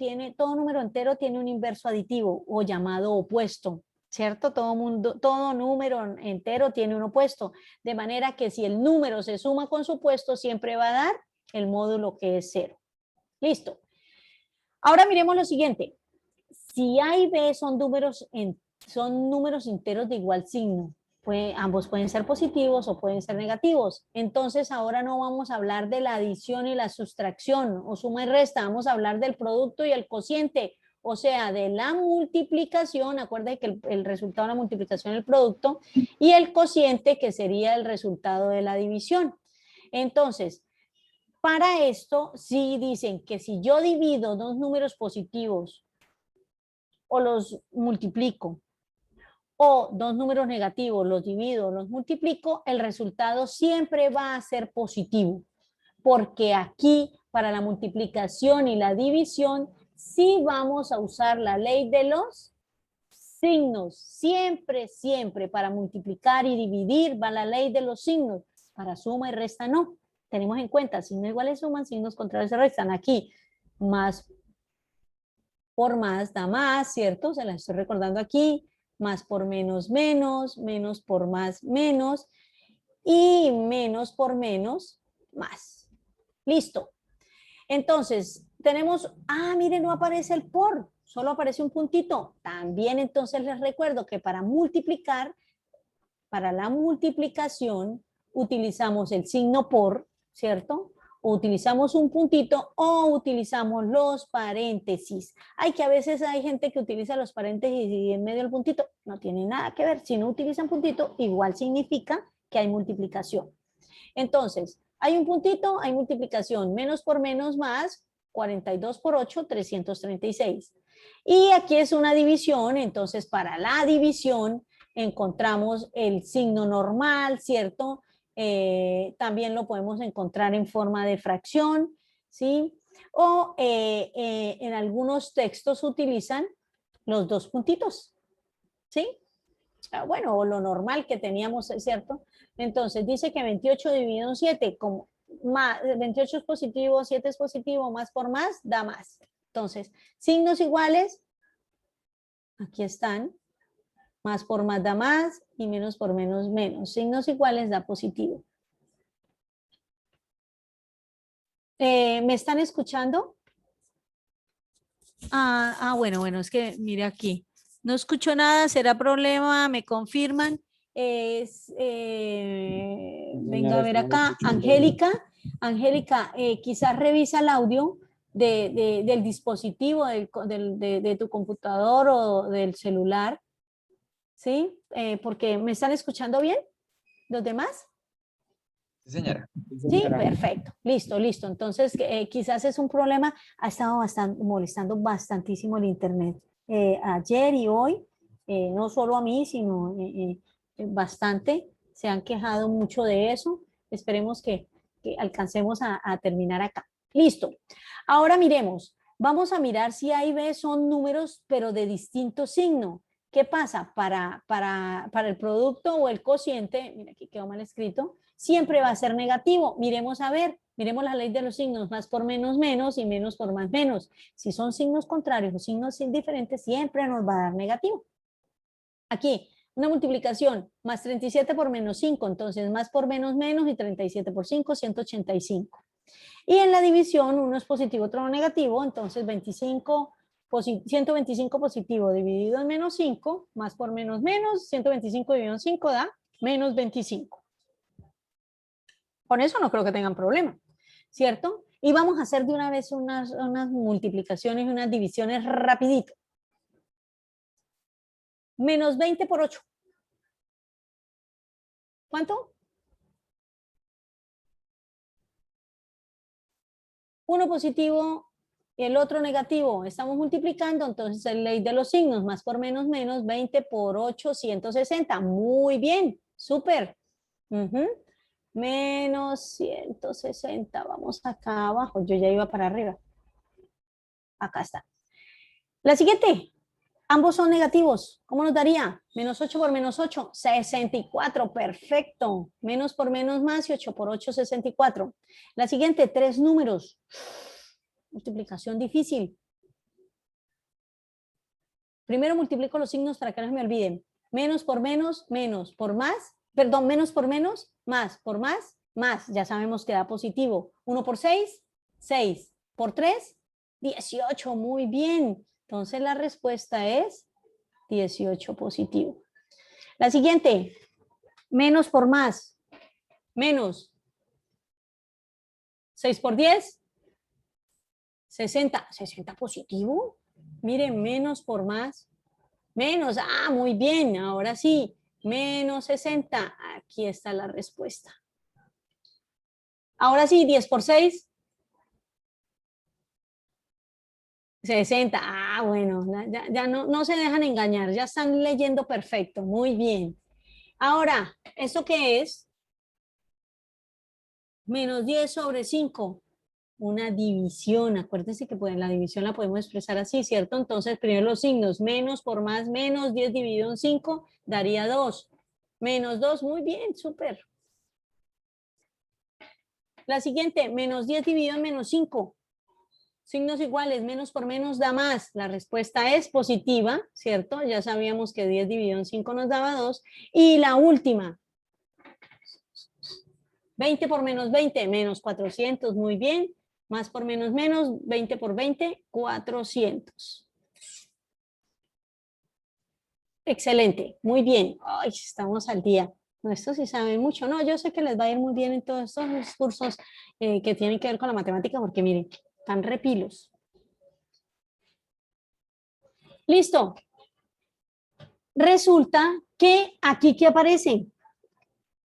entero tiene un inverso aditivo o llamado opuesto, ¿cierto? Todo número entero tiene un opuesto, de manera que si el número se suma con su opuesto, siempre va a dar el módulo que es 0. Listo. Ahora miremos lo siguiente. Si A y B son números enteros de igual signo, ambos pueden ser positivos o pueden ser negativos. Entonces ahora no vamos a hablar de la adición y la sustracción o suma y resta, vamos a hablar del producto y el cociente, o sea, de la multiplicación. Acuérdense que el resultado de la multiplicación es el producto y el cociente, que sería el resultado de la división. Entonces, para esto sí dicen que si yo divido dos números positivos o los multiplico, o dos números negativos, los divido, los multiplico, el resultado siempre va a ser positivo, porque aquí para la multiplicación y la división sí vamos a usar la ley de los signos. Siempre, siempre para multiplicar y dividir va la ley de los signos. Para suma y resta no. Tenemos en cuenta, signos iguales suman, signos contrarios se restan. Aquí, más por más da más, ¿cierto? Se las estoy recordando aquí. Más por menos, menos. Menos por más, menos. Y menos por menos, más. Listo. Entonces, tenemos, miren, no aparece el por, solo aparece un puntito. También entonces les recuerdo que para multiplicar, para la multiplicación, utilizamos el signo por, ¿cierto? O utilizamos un puntito o utilizamos los paréntesis. Hay que a veces hay gente que utiliza los paréntesis y en medio del puntito. No tiene nada que ver. Si no utilizan puntito, igual significa que hay multiplicación. Entonces, hay un puntito, hay multiplicación. Menos por menos más, 42 por 8, 336. Y aquí es una división, entonces para la división encontramos el signo normal, ¿cierto? También lo podemos encontrar en forma de fracción, ¿sí? O en algunos textos utilizan los dos puntitos, ¿sí? Bueno, o lo normal que teníamos, ¿cierto? Entonces dice que 28 dividido en 7, como más, 28 es positivo, 7 es positivo, más por más da más. Entonces, signos iguales, aquí están, más por más da más y menos por menos menos. Signos iguales da positivo. ¿Me están escuchando? Bueno, es que mire aquí. No escucho nada, ¿será problema? ¿Me confirman? Venga a ver acá, Angélica. Angélica, quizás revisa el audio del dispositivo, de tu computador o del celular, ¿sí? Porque ¿me están escuchando bien los demás? Sí, señora. Sí, perfecto, listo, listo. Entonces, quizás es un problema, ha estado molestando bastantísimo el Internet ayer y hoy, no solo a mí, sino bastante, se han quejado mucho de eso. Esperemos que alcancemos a terminar acá. Listo. Ahora miremos, vamos a mirar si A y B son números, pero de distinto signo. ¿Qué pasa? Para el producto o el cociente, mira, aquí quedó mal escrito, siempre va a ser negativo. Miremos a ver, miremos la ley de los signos, más por menos menos y menos por más menos. Si son signos contrarios o signos diferentes, siempre nos va a dar negativo. Aquí, una multiplicación, más 37 por menos 5, entonces más por menos menos y 37 por 5, 185. Y en la división, uno es positivo, otro negativo, entonces 125 positivo dividido en menos 5, más por menos menos, 125 dividido en 5 da menos 25. Con eso no creo que tengan problema, ¿cierto? Y vamos a hacer de una vez unas multiplicaciones y unas divisiones rapidito. Menos 20 por 8. ¿Cuánto? Uno positivo y el otro negativo. Estamos multiplicando, entonces es ley de los signos, más por menos menos, 20 por 8, 160. Muy bien, súper. Menos 160, vamos acá abajo, yo ya iba para arriba. Acá está. La siguiente, ambos son negativos. ¿Cómo nos daría? Menos 8 por menos 8, 64, perfecto. Menos por menos más y 8 por 8, 64. La siguiente, tres números. Multiplicación difícil. Primero multiplico los signos para que no se me olviden. Menos por menos, menos por más. Perdón, menos por menos, más por más, más. Ya sabemos que da positivo. 1 por 6, 6. Por 3, 18. Muy bien. Entonces la respuesta es 18 positivo. La siguiente, menos por más, menos 6 por 10, 60. 60 positivo. Miren, menos por más, menos. Muy bien, ahora sí, menos 60. Aquí está la respuesta. Ahora sí, 10 por 6. 60. Ah, bueno, ya no se dejan engañar, ya están leyendo perfecto. Muy bien. Ahora, ¿esto qué es? Menos 10 sobre 5. Una división. Acuérdense que la división la podemos expresar así, ¿cierto? Entonces, primero los signos. Menos por más menos, 10 dividido en 5 daría 2. Menos 2, muy bien, súper. La siguiente, menos 10 dividido en menos 5. Signos iguales, menos por menos da más. La respuesta es positiva, ¿cierto? Ya sabíamos que 10 dividido en 5 nos daba 2. Y la última, 20 por menos 20, menos 400, muy bien. Más por menos menos, 20 por 20, 400. Excelente, muy bien. Ay, estamos al día. No, estos sí saben mucho. No, yo sé que les va a ir muy bien en todos estos cursos que tienen que ver con la matemática, porque miren, están repilos. Listo. Resulta que aquí, ¿qué aparece?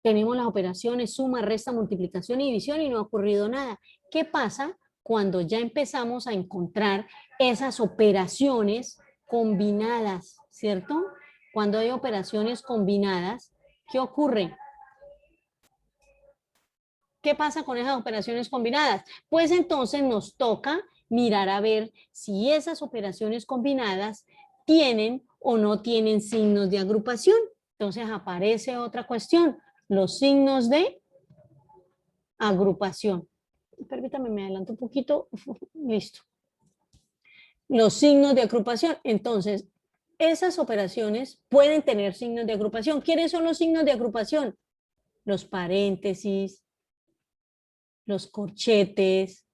Tenemos las operaciones suma, resta, multiplicación y división y no ha ocurrido nada. ¿Qué pasa cuando ya empezamos a encontrar esas operaciones combinadas, ¿cierto? Cuando hay operaciones combinadas, ¿qué ocurre? ¿Qué pasa con esas operaciones combinadas? Pues entonces nos toca mirar a ver si esas operaciones combinadas tienen o no tienen signos de agrupación. Entonces aparece otra cuestión, los signos de agrupación. Permítame, me adelanto un poquito. Listo. Los signos de agrupación. Entonces, esas operaciones pueden tener signos de agrupación. ¿Quiénes son los signos de agrupación? Los paréntesis, los corchetes,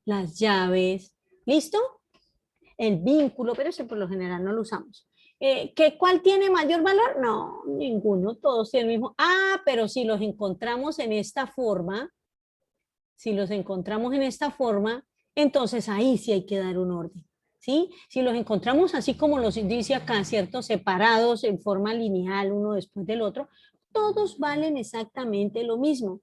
las llaves. ¿Listo? El vínculo, pero ese por lo general no lo usamos. ¿Cuál tiene mayor valor? No, ninguno, todos tienen el mismo. Ah, pero si los encontramos en esta forma, entonces ahí sí hay que dar un orden, ¿sí? Si los encontramos así como los dice acá, ¿cierto? Separados en forma lineal, uno después del otro, todos valen exactamente lo mismo.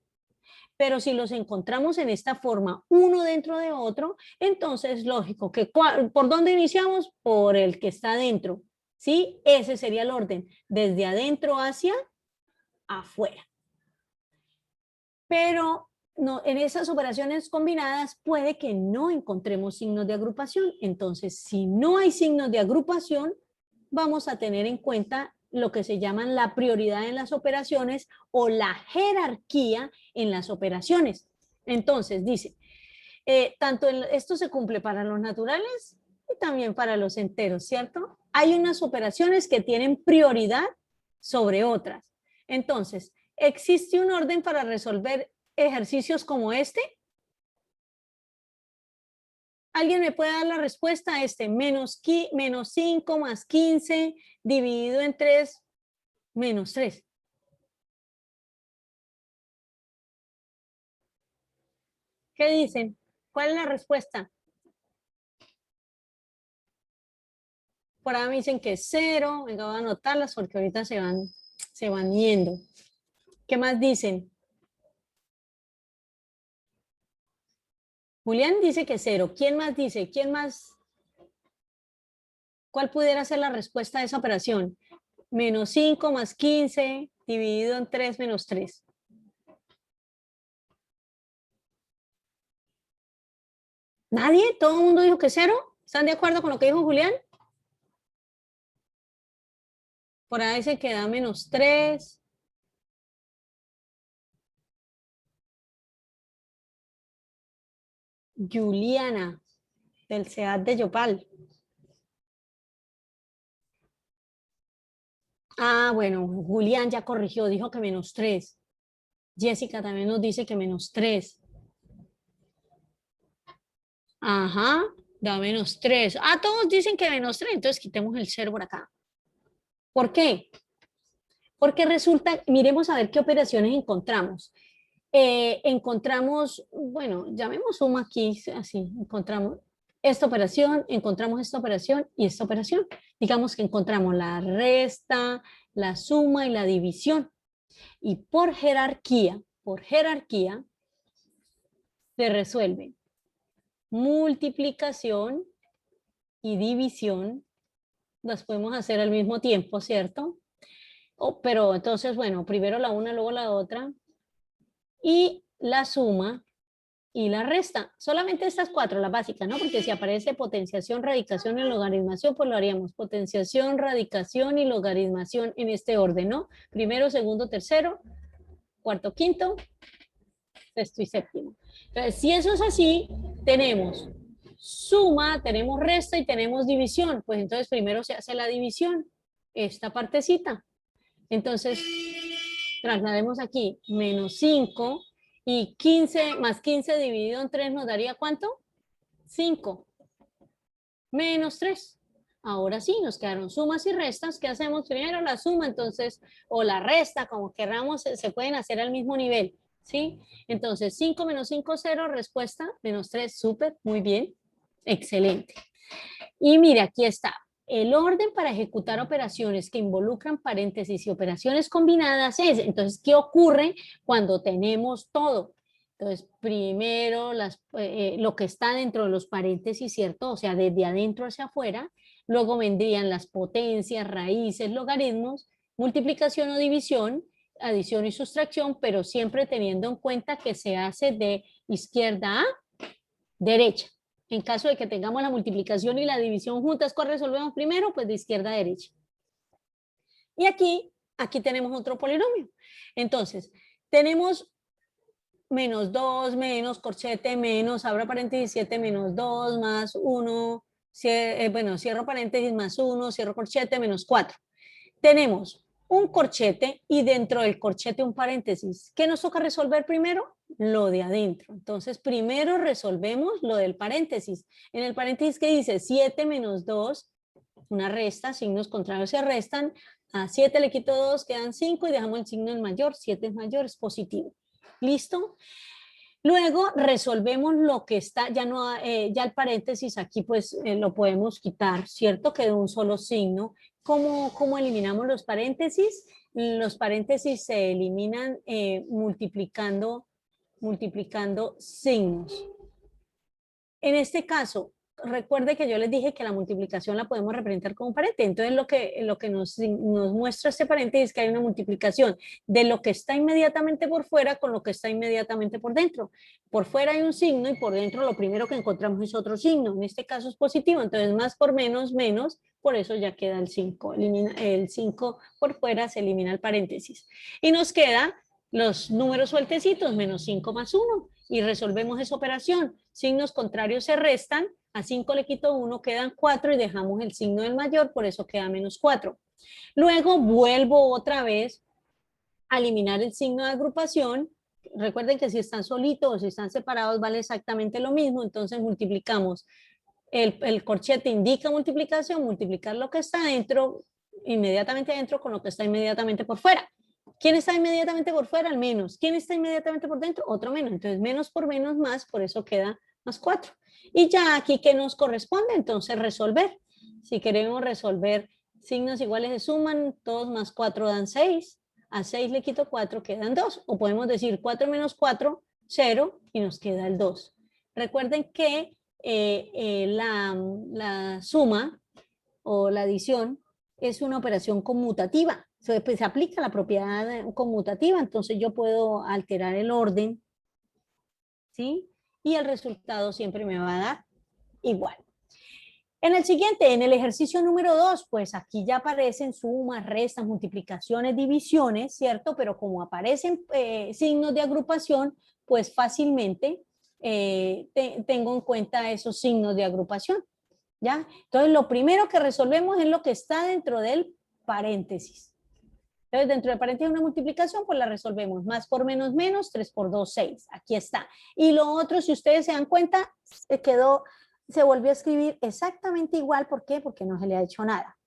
Pero si los encontramos en esta forma, uno dentro de otro, entonces lógico que ¿por dónde iniciamos? Por el que está adentro, ¿sí? Ese sería el orden, desde adentro hacia afuera. Pero no, en esas operaciones combinadas puede que no encontremos signos de agrupación. Entonces, si no hay signos de agrupación, vamos a tener en cuenta lo que se llaman la prioridad en las operaciones o la jerarquía en las operaciones. Entonces, dice, esto se cumple para los naturales y también para los enteros, ¿cierto? Hay unas operaciones que tienen prioridad sobre otras. Entonces, ¿existe un orden para resolver ejercicios como este? ¿Alguien me puede dar la respuesta a este? Menos 5 más 15 dividido en 3 menos 3. ¿Qué dicen? ¿Cuál es la respuesta? Por ahí me dicen que es 0. Venga, voy a anotarlas porque ahorita se van yendo. ¿Qué más dicen? Julián dice que 0. ¿Quién más dice? ¿Quién más? ¿Cuál pudiera ser la respuesta a esa operación? Menos 5 más 15 dividido en 3 menos 3. ¿Nadie? ¿Todo el mundo dijo que 0? ¿Están de acuerdo con lo que dijo Julián? Por ahí se queda menos 3. Juliana, del CEAT de Yopal. Ah, bueno, Julián ya corrigió, dijo que menos 3. Jessica también nos dice que menos 3. Ajá, da menos 3. Ah, todos dicen que menos 3, entonces quitemos el 0 por acá. ¿Por qué? Porque resulta, miremos a ver qué operaciones encontramos. Encontramos, bueno, llamemos suma aquí, así, encontramos encontramos esta operación y esta operación. Digamos que encontramos la resta, la suma y la división. Y por jerarquía, se resuelven multiplicación y división. Las podemos hacer al mismo tiempo, ¿cierto? Pero entonces, bueno, primero la una, luego la otra. Y la suma y la resta. Solamente estas cuatro, las básicas, ¿no? Porque si aparece potenciación, radicación y logaritmación, pues lo haríamos. Potenciación, radicación y logaritmación en este orden, ¿no? Primero, segundo, tercero, cuarto, quinto, sexto y séptimo. Entonces, si eso es así, tenemos suma, tenemos resta y tenemos división. Pues entonces primero se hace la división, esta partecita. Entonces, traslademos aquí, menos 5 y 15 más 15 dividido en 3 nos daría ¿cuánto? 5 menos 3. Ahora sí, nos quedaron sumas y restas. ¿Qué hacemos? Primero la suma, entonces, o la resta, como queramos, se pueden hacer al mismo nivel, ¿sí? Entonces, 5 menos 5, 0, respuesta, menos 3, súper, muy bien, excelente. Y mire, aquí está. El orden para ejecutar operaciones que involucran paréntesis y operaciones combinadas es, entonces, ¿qué ocurre cuando tenemos todo? Entonces, primero lo que está dentro de los paréntesis, ¿cierto? O sea, desde adentro hacia afuera. Luego vendrían las potencias, raíces, logaritmos, multiplicación o división, adición y sustracción, pero siempre teniendo en cuenta que se hace de izquierda a derecha. En caso de que tengamos la multiplicación y la división juntas, ¿cuál resolvemos primero? Pues de izquierda a derecha. Y aquí tenemos otro polinomio. Entonces, tenemos menos 2, menos corchete, menos, abro paréntesis, 7 menos 2, más 1, bueno, cierro paréntesis, más 1, cierro corchete, menos 4. Tenemos un corchete y dentro del corchete un paréntesis. ¿Qué nos toca resolver primero? Lo de adentro. Entonces, primero resolvemos lo del paréntesis. En el paréntesis, ¿qué dice? 7 menos 2, una resta, signos contrarios se restan. A 7 le quito 2, quedan 5 y dejamos el signo en mayor. 7 es mayor, es positivo. ¿Listo? Luego resolvemos lo que está, ya el paréntesis aquí pues lo podemos quitar, ¿cierto? Quedó un solo signo. ¿Cómo eliminamos los paréntesis? Los paréntesis se eliminan multiplicando signos. En este caso, recuerde que yo les dije que la multiplicación la podemos representar con un paréntesis. Entonces, lo que nos muestra este paréntesis es que hay una multiplicación de lo que está inmediatamente por fuera con lo que está inmediatamente por dentro. Por fuera hay un signo y por dentro lo primero que encontramos es otro signo. En este caso es positivo, entonces más por menos, menos, por eso ya queda el 5. El 5 por fuera, se elimina el paréntesis. Y nos queda los números sueltecitos, menos 5 más 1. Y resolvemos esa operación. Signos contrarios se restan, a 5 le quito 1, quedan 4 y dejamos el signo del mayor, por eso queda menos 4. Luego vuelvo otra vez a eliminar el signo de agrupación. Recuerden que si están solitos o si están separados vale exactamente lo mismo, entonces multiplicamos. El corchete indica multiplicación, multiplicar lo que está dentro, inmediatamente adentro con lo que está inmediatamente por fuera. ¿Quién está inmediatamente por fuera? El menos. ¿Quién está inmediatamente por dentro? Otro menos. Entonces, menos por menos más, por eso queda más 4. Y ya aquí, ¿qué nos corresponde? Entonces, resolver. Si queremos resolver signos iguales se suman, 2 más 4 dan 6. A 6 le quito 4, quedan 2. O podemos decir 4 menos 4, 0, y nos queda el 2. Recuerden que la suma o la adición es una operación conmutativa. Se aplica la propiedad conmutativa, entonces yo puedo alterar el orden, ¿sí? Y el resultado siempre me va a dar igual. En el siguiente, en el ejercicio número 2, pues aquí ya aparecen sumas, restas, multiplicaciones, divisiones, ¿cierto? Pero como aparecen signos de agrupación, pues fácilmente tengo en cuenta esos signos de agrupación, ¿ya? Entonces, lo primero que resolvemos es lo que está dentro del paréntesis. Entonces, dentro del paréntesis una multiplicación, pues la resolvemos. Más por menos, menos, 3 por 2, 6. Aquí está. Y lo otro, si ustedes se dan cuenta, se volvió a escribir exactamente igual. ¿Por qué? Porque no se le ha hecho nada.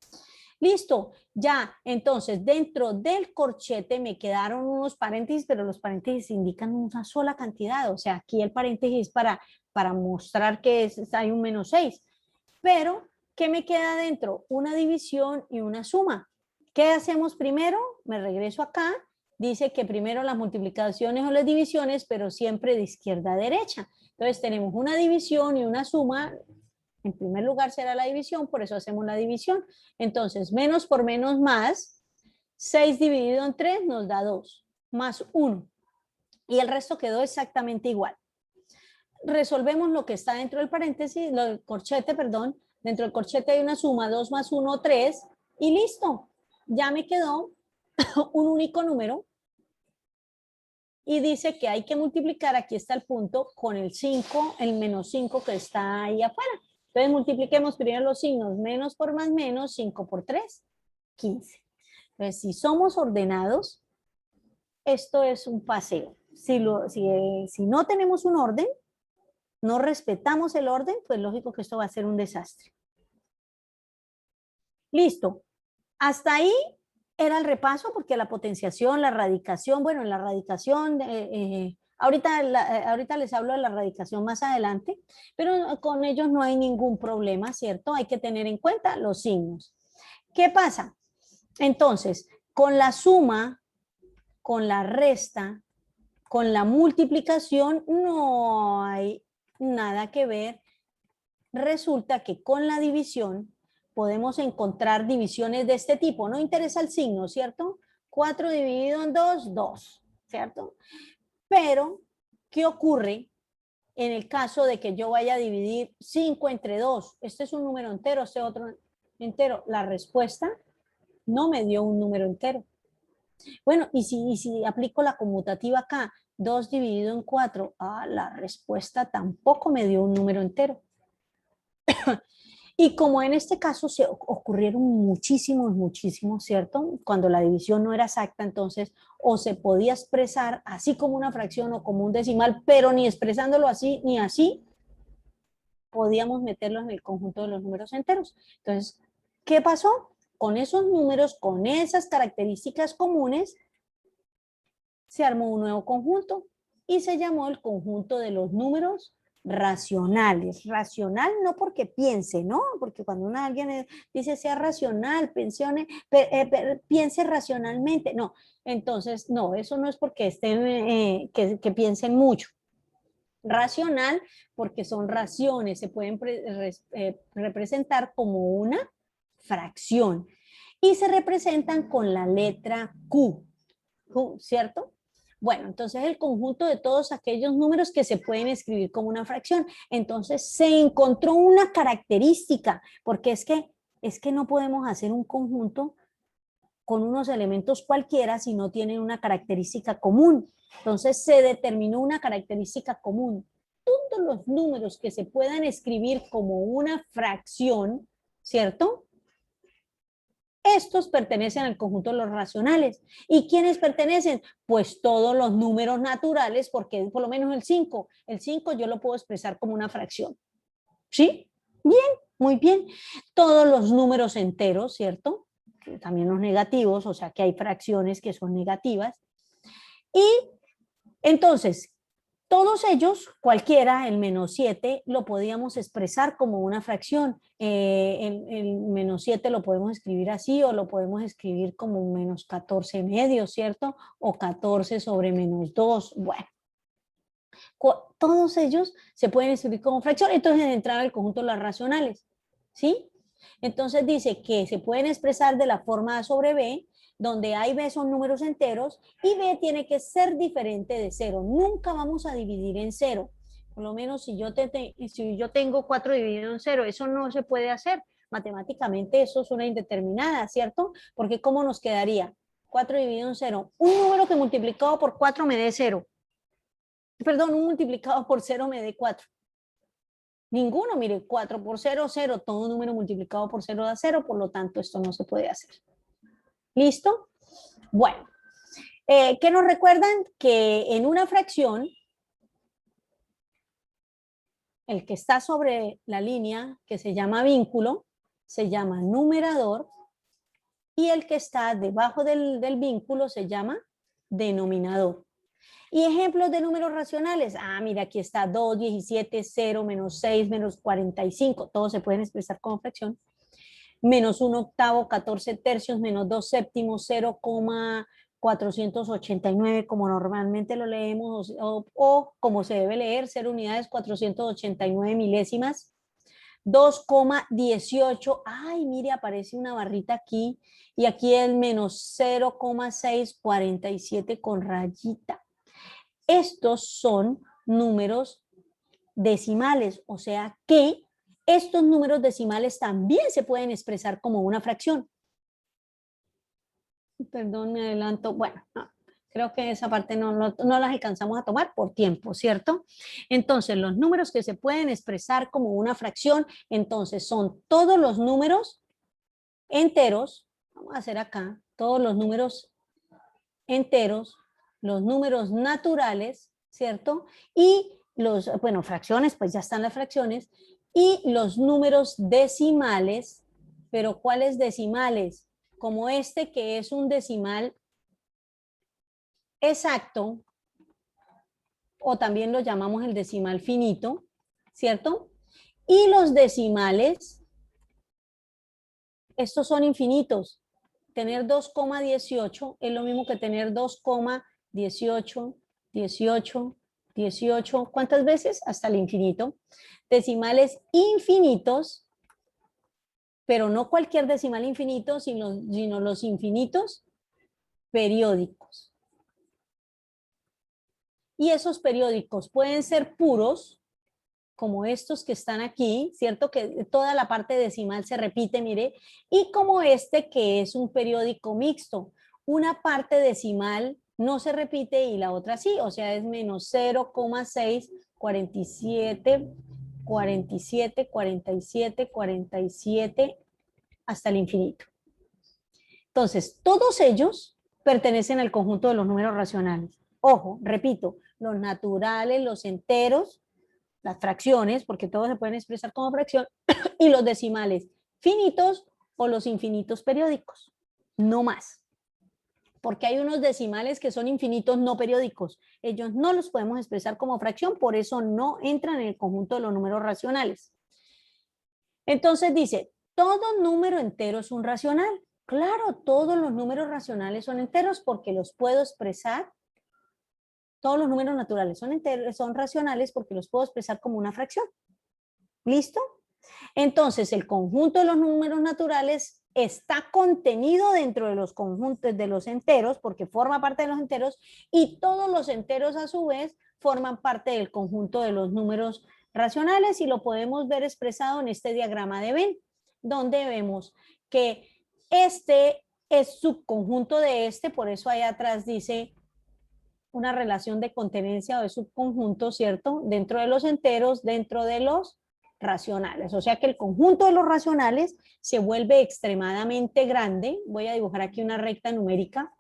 Listo, ya, entonces dentro del corchete me quedaron unos paréntesis, pero los paréntesis indican una sola cantidad, o sea, aquí el paréntesis es para mostrar que hay un menos 6, pero ¿qué me queda dentro? Una división y una suma. ¿Qué hacemos primero? Me regreso acá dice que primero las multiplicaciones o las divisiones, pero siempre de izquierda a derecha. Entonces tenemos una división y una suma. En primer lugar será la división, por eso hacemos la división. Entonces, menos por menos más, 6 dividido en 3 nos da 2, más 1. Y el resto quedó exactamente igual. Resolvemos lo que está dentro del paréntesis, lo del corchete, perdón. Dentro del corchete hay una suma, 2 más 1, 3, y listo. Ya me quedó un único número. Y dice que hay que multiplicar, aquí está el punto, con el 5, el menos 5 que está ahí afuera. Entonces multipliquemos primero los signos, menos por más menos, 5 por 3, 15. Entonces, si somos ordenados, esto es un paseo. Si no tenemos un orden, no respetamos el orden, pues lógico que esto va a ser un desastre. Listo. Hasta ahí era el repaso, porque la potenciación, la radicación, bueno, en la radicación, ahorita les hablo de la radicación más adelante, pero con ellos no hay ningún problema, ¿cierto? Hay que tener en cuenta los signos. ¿Qué pasa? Entonces, con la suma, con la resta, con la multiplicación, no hay nada que ver. Resulta que con la división podemos encontrar divisiones de este tipo. No interesa el signo, ¿cierto? 4 dividido en 2, 2, ¿cierto? Pero, ¿qué ocurre en el caso de que yo vaya a dividir 5 entre 2? Este es un número entero, este otro entero. La respuesta no me dio un número entero. Bueno, y si aplico la conmutativa acá, 2 dividido en 4, la respuesta tampoco me dio un número entero. Y como en este caso se ocurrieron muchísimos, ¿cierto? Cuando la división no era exacta, entonces o se podía expresar así como una fracción o como un decimal, pero ni expresándolo así ni así, podíamos meterlo en el conjunto de los números enteros. Entonces, ¿qué pasó? Con esos números, con esas características comunes, se armó un nuevo conjunto y se llamó el conjunto de los números racionales. Racional no porque piense, ¿no? Porque cuando alguien dice sea racional, piense racionalmente. No, entonces, no, eso no es porque estén, que piensen mucho. Racional porque son raciones, se pueden representar como una fracción y se representan con la letra Q, ¿cierto? Bueno, entonces el conjunto de todos aquellos números que se pueden escribir como una fracción. Entonces se encontró una característica, porque es que no podemos hacer un conjunto con unos elementos cualquiera si no tienen una característica común. Entonces se determinó una característica común. Todos los números que se puedan escribir como una fracción, ¿cierto? Estos pertenecen al conjunto de los racionales. ¿Y quiénes pertenecen? Pues todos los números naturales, porque por lo menos el 5. El 5 yo lo puedo expresar como una fracción. ¿Sí? Bien, muy bien. Todos los números enteros, ¿cierto? También los negativos, o sea que hay fracciones que son negativas. Y entonces, todos ellos, cualquiera, el menos 7, lo podíamos expresar como una fracción. El menos 7 lo podemos escribir así o lo podemos escribir como un menos 14 medio, ¿cierto? O 14 sobre menos 2. Bueno, todos ellos se pueden escribir como fracción. Entonces entraba el conjunto de las racionales, ¿sí? Entonces dice que se pueden expresar de la forma A sobre B, donde A y B son números enteros y B tiene que ser diferente de 0. Nunca vamos a dividir en 0. Por lo menos si yo tengo 4 dividido en 0, eso no se puede hacer. Matemáticamente eso es una indeterminada, ¿cierto? Porque ¿cómo nos quedaría? 4 dividido en 0. Un número que multiplicado por 4 me dé 0. Perdón, un multiplicado por 0 me dé 4. Ninguno, mire, 4 por 0, 0. Todo número multiplicado por 0 da 0, por lo tanto esto no se puede hacer. ¿Listo? Bueno, ¿qué nos recuerdan? Que en una fracción, el que está sobre la línea, que se llama vínculo, se llama numerador, y el que está debajo del vínculo se llama denominador. Y ejemplos de números racionales. Mira, aquí está 2, 17, 0, menos 6, menos 45. Todos se pueden expresar como fracción. Menos 1 octavo, 14 tercios, menos 2 séptimos, 0,14 489 como normalmente lo leemos o como se debe leer, 0 unidades 489 milésimas. 2,18, ay, mire, aparece una barrita aquí y aquí el menos 0,647 con rayita. Estos son números decimales, o sea que estos números decimales también se pueden expresar como una fracción. Perdón, me adelanto. Bueno, no, creo que esa parte no las alcanzamos a tomar por tiempo, ¿cierto? Entonces, los números que se pueden expresar como una fracción, entonces son todos los números enteros, vamos a hacer acá, todos los números enteros, los números naturales, ¿cierto? Y los, bueno, fracciones, pues ya están las fracciones, y los números decimales, pero ¿cuáles decimales? Como este que es un decimal exacto, o también lo llamamos el decimal finito, ¿cierto? Y los decimales, estos son infinitos. Tener 2,18 es lo mismo que tener 2,18, 18, 18. ¿Cuántas veces? Hasta el infinito. Decimales infinitos, pero no cualquier decimal infinito, sino los infinitos periódicos. Y esos periódicos pueden ser puros, como estos que están aquí, ¿cierto? Que toda la parte decimal se repite, mire, y como este que es un periódico mixto. Una parte decimal no se repite y la otra sí, o sea, es menos 0,6, 47, 47, 47, 47, hasta el infinito. Entonces, todos ellos pertenecen al conjunto de los números racionales. Ojo, repito, los naturales, los enteros, las fracciones, porque todos se pueden expresar como fracción, y los decimales finitos o los infinitos periódicos, no más. Porque hay unos decimales que son infinitos no periódicos. Ellos no los podemos expresar como fracción, por eso no entran en el conjunto de los números racionales. Entonces dice, todo número entero es un racional. Claro, todos los números racionales son enteros porque los puedo expresar. Todos los números naturales son enteros, son racionales porque los puedo expresar como una fracción. ¿Listo? Entonces, el conjunto de los números naturales está contenido dentro de los conjuntos de los enteros porque forma parte de los enteros y todos los enteros a su vez forman parte del conjunto de los números racionales y lo podemos ver expresado en este diagrama de Venn, donde vemos que este es subconjunto de este, por eso ahí atrás dice una relación de contenencia o de subconjunto, ¿cierto? Dentro de los enteros, dentro de los racionales. O sea que el conjunto de los racionales se vuelve extremadamente grande. Voy a dibujar aquí una recta numérica.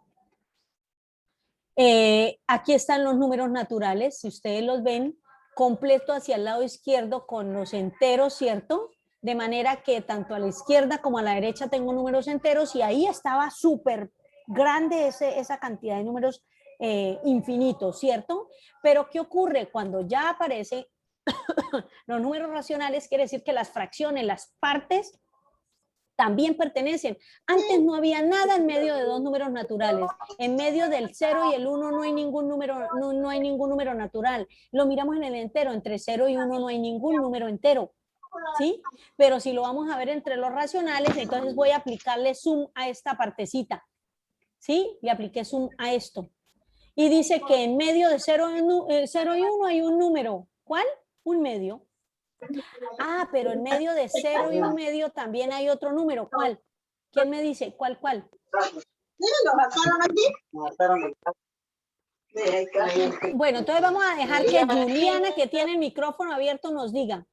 Aquí están los números naturales, si ustedes los ven, completo hacia el lado izquierdo con los enteros, ¿cierto? De manera que tanto a la izquierda como a la derecha tengo números enteros y ahí estaba súper grande esa cantidad de números infinitos, ¿cierto? Pero ¿qué ocurre? Cuando ya aparecen los números racionales, quiere decir que las fracciones, las partes, también pertenecen. Antes no había nada en medio de dos números naturales. En medio del 0 y el 1 no hay ningún número, no hay ningún número natural. Lo miramos en el entero, entre 0 y 1 no hay ningún número entero. ¿Sí? Pero si lo vamos a ver entre los racionales, entonces voy a aplicarle sum a esta partecita. ¿Sí? Le apliqué sum a esto. Y dice que en medio de 0 y 1 hay un número. ¿Cuál? Un medio. Ah, pero en medio de 0 y un medio también hay otro número. ¿Cuál? ¿Quién me dice? ¿Cuál? Bueno, entonces vamos a dejar que Juliana, que tiene el micrófono abierto, nos diga.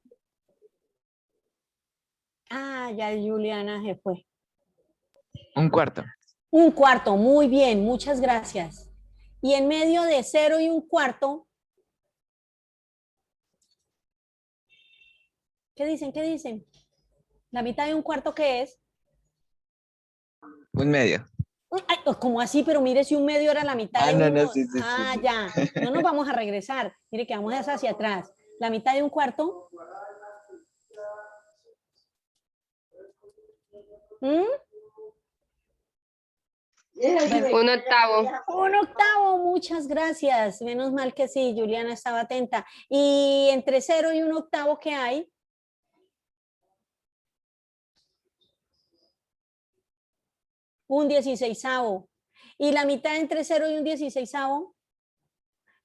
Ah, ya Juliana se fue. Un cuarto. Un cuarto, muy bien, muchas gracias. Y en medio de 0 y un cuarto, ¿qué dicen? ¿Qué dicen? ¿La mitad de un cuarto qué es? Un medio. Ay, ¿cómo así? Pero mire, si un medio era la mitad de No, uno. sí. Ya. No nos vamos a regresar. Mire que vamos hacia atrás. La mitad de un cuarto. Un octavo. Un octavo, muchas gracias. Menos mal que sí, Juliana estaba atenta. Y entre 0 y un octavo, ¿qué hay? Un 16avo. ¿Y la mitad entre 0 y un 16avo?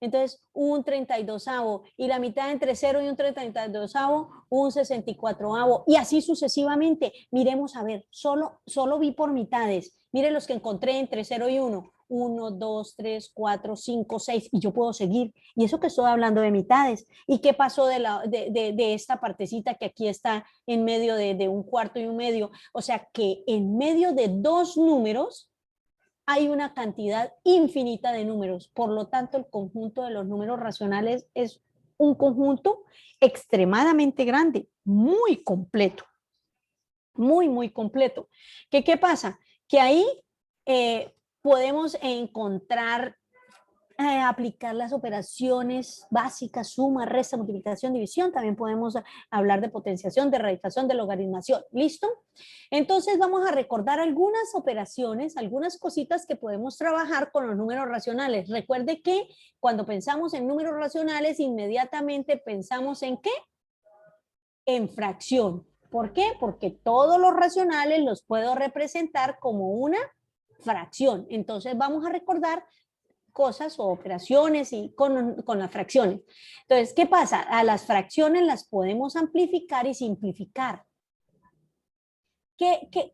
Entonces, un 32avo. Y la mitad entre 0 y un 32avo, un 64avo. Y así sucesivamente. Miremos, a ver, solo vi por mitades. Mire los que encontré entre 0 y 1. 1, 2, 3, 4, 5, 6. Y yo puedo seguir. Y eso que estoy hablando de mitades. ¿Y qué pasó de esta partecita que aquí está en medio de un cuarto y un medio? O sea, que en medio de dos números hay una cantidad infinita de números. Por lo tanto, el conjunto de los números racionales es un conjunto extremadamente grande, muy completo. Muy completo. ¿Qué pasa? Que ahí podemos encontrar, aplicar las operaciones básicas, suma, resta, multiplicación, división. También podemos hablar de potenciación, de radicación, de logaritmación. ¿Listo? Entonces vamos a recordar algunas operaciones, algunas cositas que podemos trabajar con los números racionales. Recuerde que cuando pensamos en números racionales, inmediatamente pensamos ¿en qué? En fracción. ¿Por qué? Porque todos los racionales los puedo representar como una fracción. Entonces vamos a recordar cosas o operaciones y con las fracciones. Entonces, ¿qué pasa? A las fracciones las podemos amplificar y simplificar.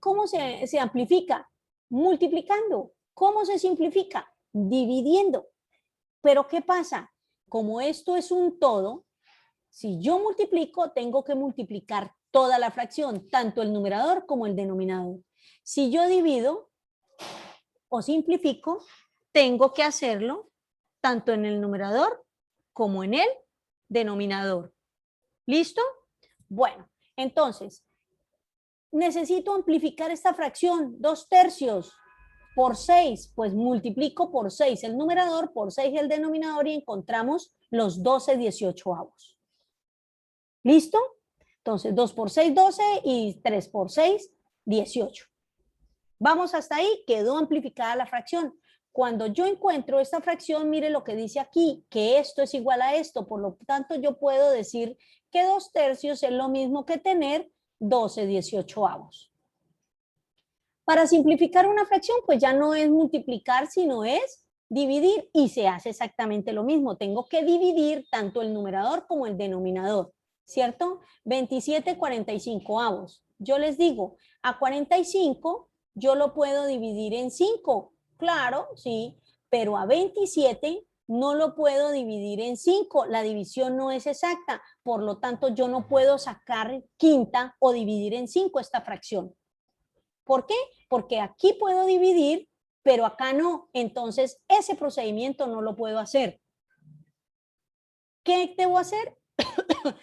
¿Cómo se amplifica? Multiplicando. ¿Cómo se simplifica? Dividiendo. Pero ¿qué pasa? Como esto es un todo, si yo multiplico, tengo que multiplicar toda la fracción, tanto el numerador como el denominador. Si yo divido o simplifico, tengo que hacerlo tanto en el numerador como en el denominador. ¿Listo? Bueno, entonces, necesito amplificar esta fracción, 2/3 por 6, pues multiplico por 6 el numerador, por 6 el denominador y encontramos los 12/18. ¿Listo? Entonces, 2 por 6, 12 y 3 por 6, 18. Vamos hasta ahí, quedó amplificada la fracción. Cuando yo encuentro esta fracción, mire lo que dice aquí, que esto es igual a esto, por lo tanto yo puedo decir que 2/3 es lo mismo que tener 12/18. Para simplificar una fracción, pues ya no es multiplicar, sino es dividir y se hace exactamente lo mismo. Tengo que dividir tanto el numerador como el denominador, ¿cierto? 27/45. Yo les digo, a 45 yo lo puedo dividir en 5, claro, sí, pero a 27 no lo puedo dividir en 5, la división no es exacta, por lo tanto yo no puedo sacar quinta o dividir en 5 esta fracción. ¿Por qué? Porque aquí puedo dividir, pero acá no, entonces ese procedimiento no lo puedo hacer. ¿Qué debo hacer?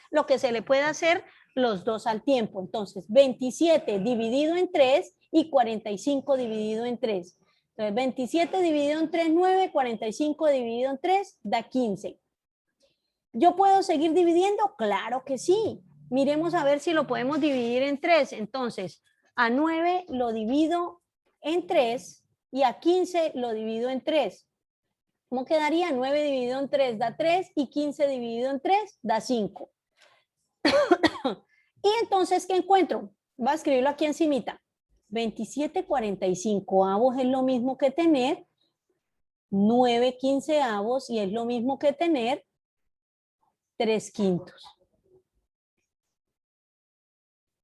Lo que se le puede hacer los dos al tiempo. Entonces, 27 dividido en 3 y 45 dividido en 3. Entonces, 27 dividido en 3, 9, 45 dividido en 3 da 15. ¿Yo puedo seguir dividiendo? Claro que sí. Miremos a ver si lo podemos dividir en 3. Entonces, a 9 lo divido en 3 y a 15 lo divido en 3. ¿Cómo quedaría? 9 dividido en 3 da 3 y 15 dividido en 3 da 5. Y entonces, ¿qué encuentro? Voy a escribirlo aquí encimita. 27/45 es lo mismo que tener 9/15 y es lo mismo que tener 3/5.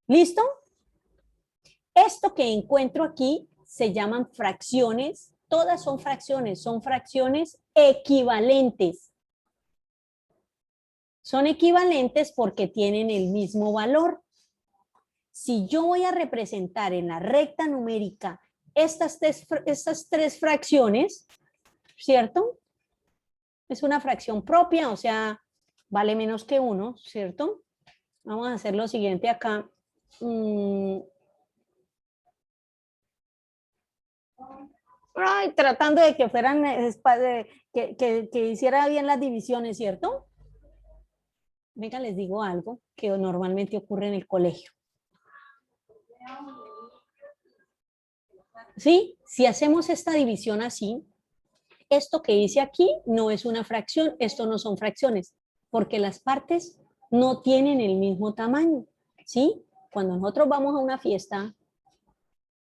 ¿Listo? Esto que encuentro aquí se llaman fracciones. Todas son fracciones equivalentes. Son equivalentes porque tienen el mismo valor. Si yo voy a representar en la recta numérica estas tres fracciones, ¿cierto? Es una fracción propia, o sea, vale menos que 1, ¿cierto? Vamos a hacer lo siguiente acá. Ay, tratando de que fueran, que hiciera bien las divisiones, ¿cierto? Venga, les digo algo que normalmente ocurre en el colegio. ¿sí? Si hacemos esta división así, esto que hice aquí no es una fracción, esto no son fracciones, porque las partes no tienen el mismo tamaño, ¿sí? Cuando nosotros vamos a una fiesta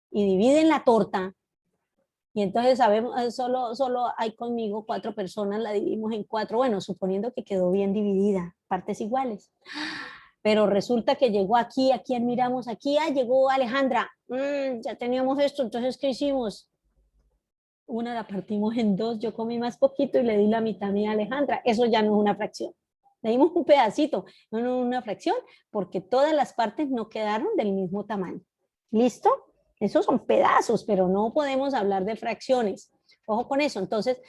y dividen la torta, y entonces sabemos, solo hay conmigo 4 personas, la dividimos en 4, bueno, suponiendo que quedó bien dividida, partes iguales. Pero resulta que llegó aquí, ¿a quién miramos aquí? Ah, llegó Alejandra, ya teníamos esto, entonces, ¿qué hicimos? Una la partimos en 2, yo comí más poquito y le di la mitad a Alejandra, eso ya no es una fracción. Le dimos un pedacito, no es una fracción, porque todas las partes no quedaron del mismo tamaño. ¿Listo? Esos son pedazos, pero no podemos hablar de fracciones. Ojo con eso. Entonces,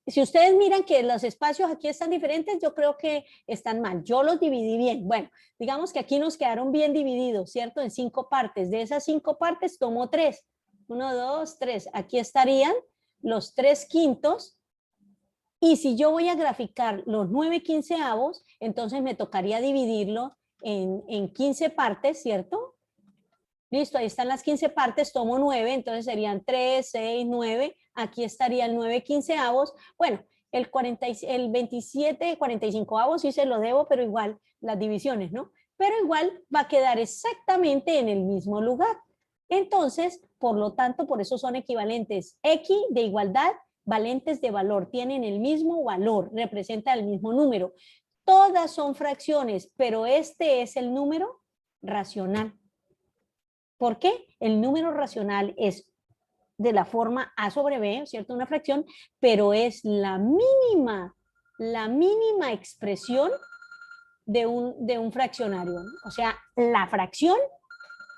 si ustedes miran que los espacios aquí están diferentes, yo creo que están mal. Yo los dividí bien. Bueno, digamos que aquí nos quedaron bien divididos, ¿cierto? En 5 partes. De esas 5 partes tomo 3. 1, 2, 3. Aquí estarían los 3/5. Y si yo voy a graficar los 9/15, entonces me tocaría dividirlo en 15 partes, ¿cierto? Listo, ahí están las 15 partes, tomo 9, entonces serían 3, 6, 9. Aquí estaría el 9/15. Bueno, el 27/45 sí se lo debo, pero igual las divisiones, ¿no? Pero igual va a quedar exactamente en el mismo lugar. Entonces, por lo tanto, por eso son equivalentes. X de igualdad, valentes de valor, tienen el mismo valor, representa el mismo número. Todas son fracciones, pero este es el número racional. ¿Por qué? El número racional es de la forma A sobre B, ¿cierto? Una fracción, pero es la mínima expresión de un fraccionario. O sea, la fracción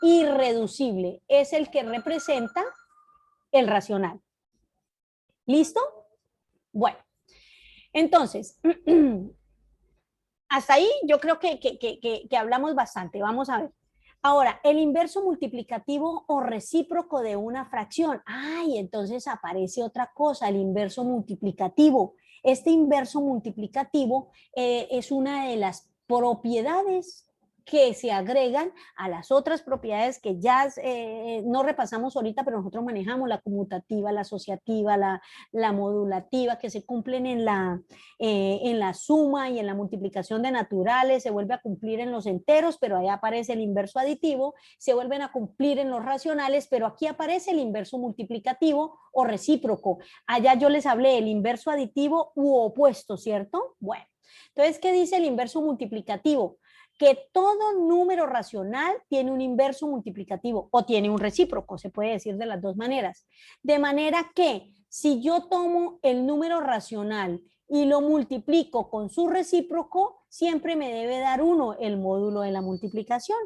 irreducible es el que representa el racional. ¿Listo? Bueno, entonces, hasta ahí yo creo que hablamos bastante. Vamos a ver. Ahora, el inverso multiplicativo o recíproco de una fracción. Ay, entonces aparece otra cosa, el inverso multiplicativo. Este inverso multiplicativo es una de las propiedades que se agregan a las otras propiedades que ya no repasamos ahorita, pero nosotros manejamos, la conmutativa, la asociativa, la modulativa, que se cumplen en la suma y en la multiplicación de naturales, se vuelve a cumplir en los enteros, pero ahí aparece el inverso aditivo, se vuelven a cumplir en los racionales, pero aquí aparece el inverso multiplicativo o recíproco. Allá yo les hablé el inverso aditivo u opuesto, ¿cierto? Bueno, entonces, ¿qué dice el inverso multiplicativo? Que todo número racional tiene un inverso multiplicativo o tiene un recíproco, se puede decir de las dos maneras. De manera que si yo tomo el número racional y lo multiplico con su recíproco, siempre me debe dar 1 el módulo de la multiplicación.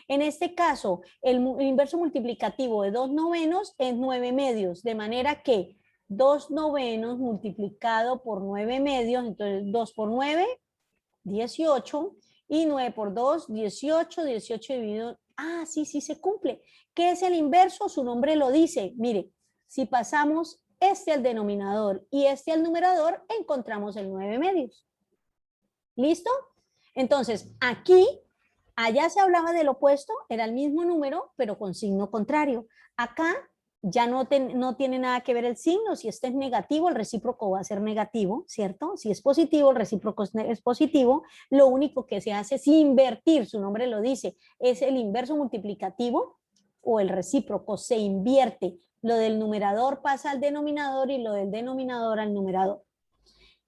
En este caso, el inverso multiplicativo de 2/9 es 9/2, de manera que 2/9 multiplicado por 9/2, entonces 2 por 9, 18, y 9 por 2, 18, 18 dividido, sí se cumple. ¿Qué es el inverso? Su nombre lo dice. Mire, si pasamos este al denominador y este al numerador, encontramos el 9/2. ¿Listo? Entonces, aquí, allá se hablaba del opuesto, era el mismo número, pero con signo contrario. Acá ya no tiene nada que ver el signo. Si este es negativo, el recíproco va a ser negativo, ¿cierto? Si es positivo, el recíproco es positivo. Lo único que se hace es invertir, su nombre lo dice, es el inverso multiplicativo o el recíproco, se invierte. Lo del numerador pasa al denominador y lo del denominador al numerador.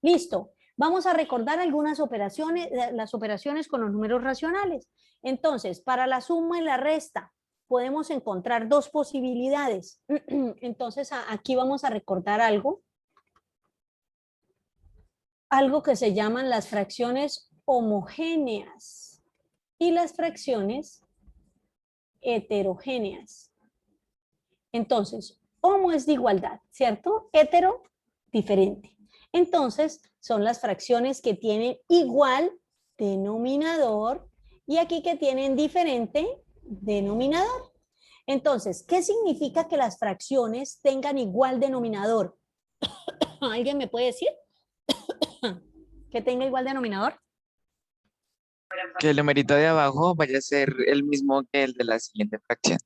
Listo. Vamos a recordar algunas operaciones, las operaciones con los números racionales. Entonces, para la suma y la resta, podemos encontrar dos posibilidades. Entonces, aquí vamos a recordar algo que se llaman las fracciones homogéneas y las fracciones heterogéneas. Entonces, homo es de igualdad, ¿cierto? Hetero, diferente. Entonces, son las fracciones que tienen igual denominador y aquí que tienen diferente denominador. Entonces, ¿qué significa que las fracciones tengan igual denominador? ¿Alguien me puede decir? ¿Que tenga igual denominador? Que el numerito de abajo vaya a ser el mismo que el de la siguiente fracción.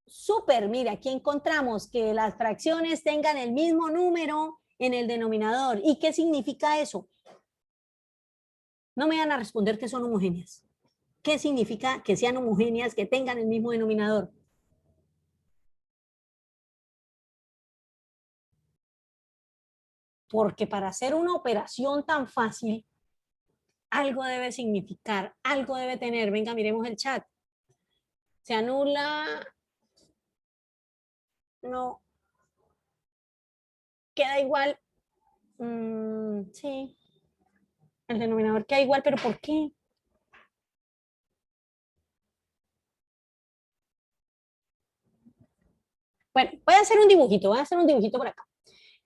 Súper, mira, aquí encontramos que las fracciones tengan el mismo número en el denominador. ¿Y qué significa eso? No me van a responder que son homogéneas. ¿Qué significa que sean homogéneas, que tengan el mismo denominador? Porque para hacer una operación tan fácil, algo debe significar, algo debe tener. Venga, miremos el chat. Se anula, no, queda igual. Sí, el denominador queda igual, pero ¿por qué? Bueno, voy a hacer un dibujito por acá.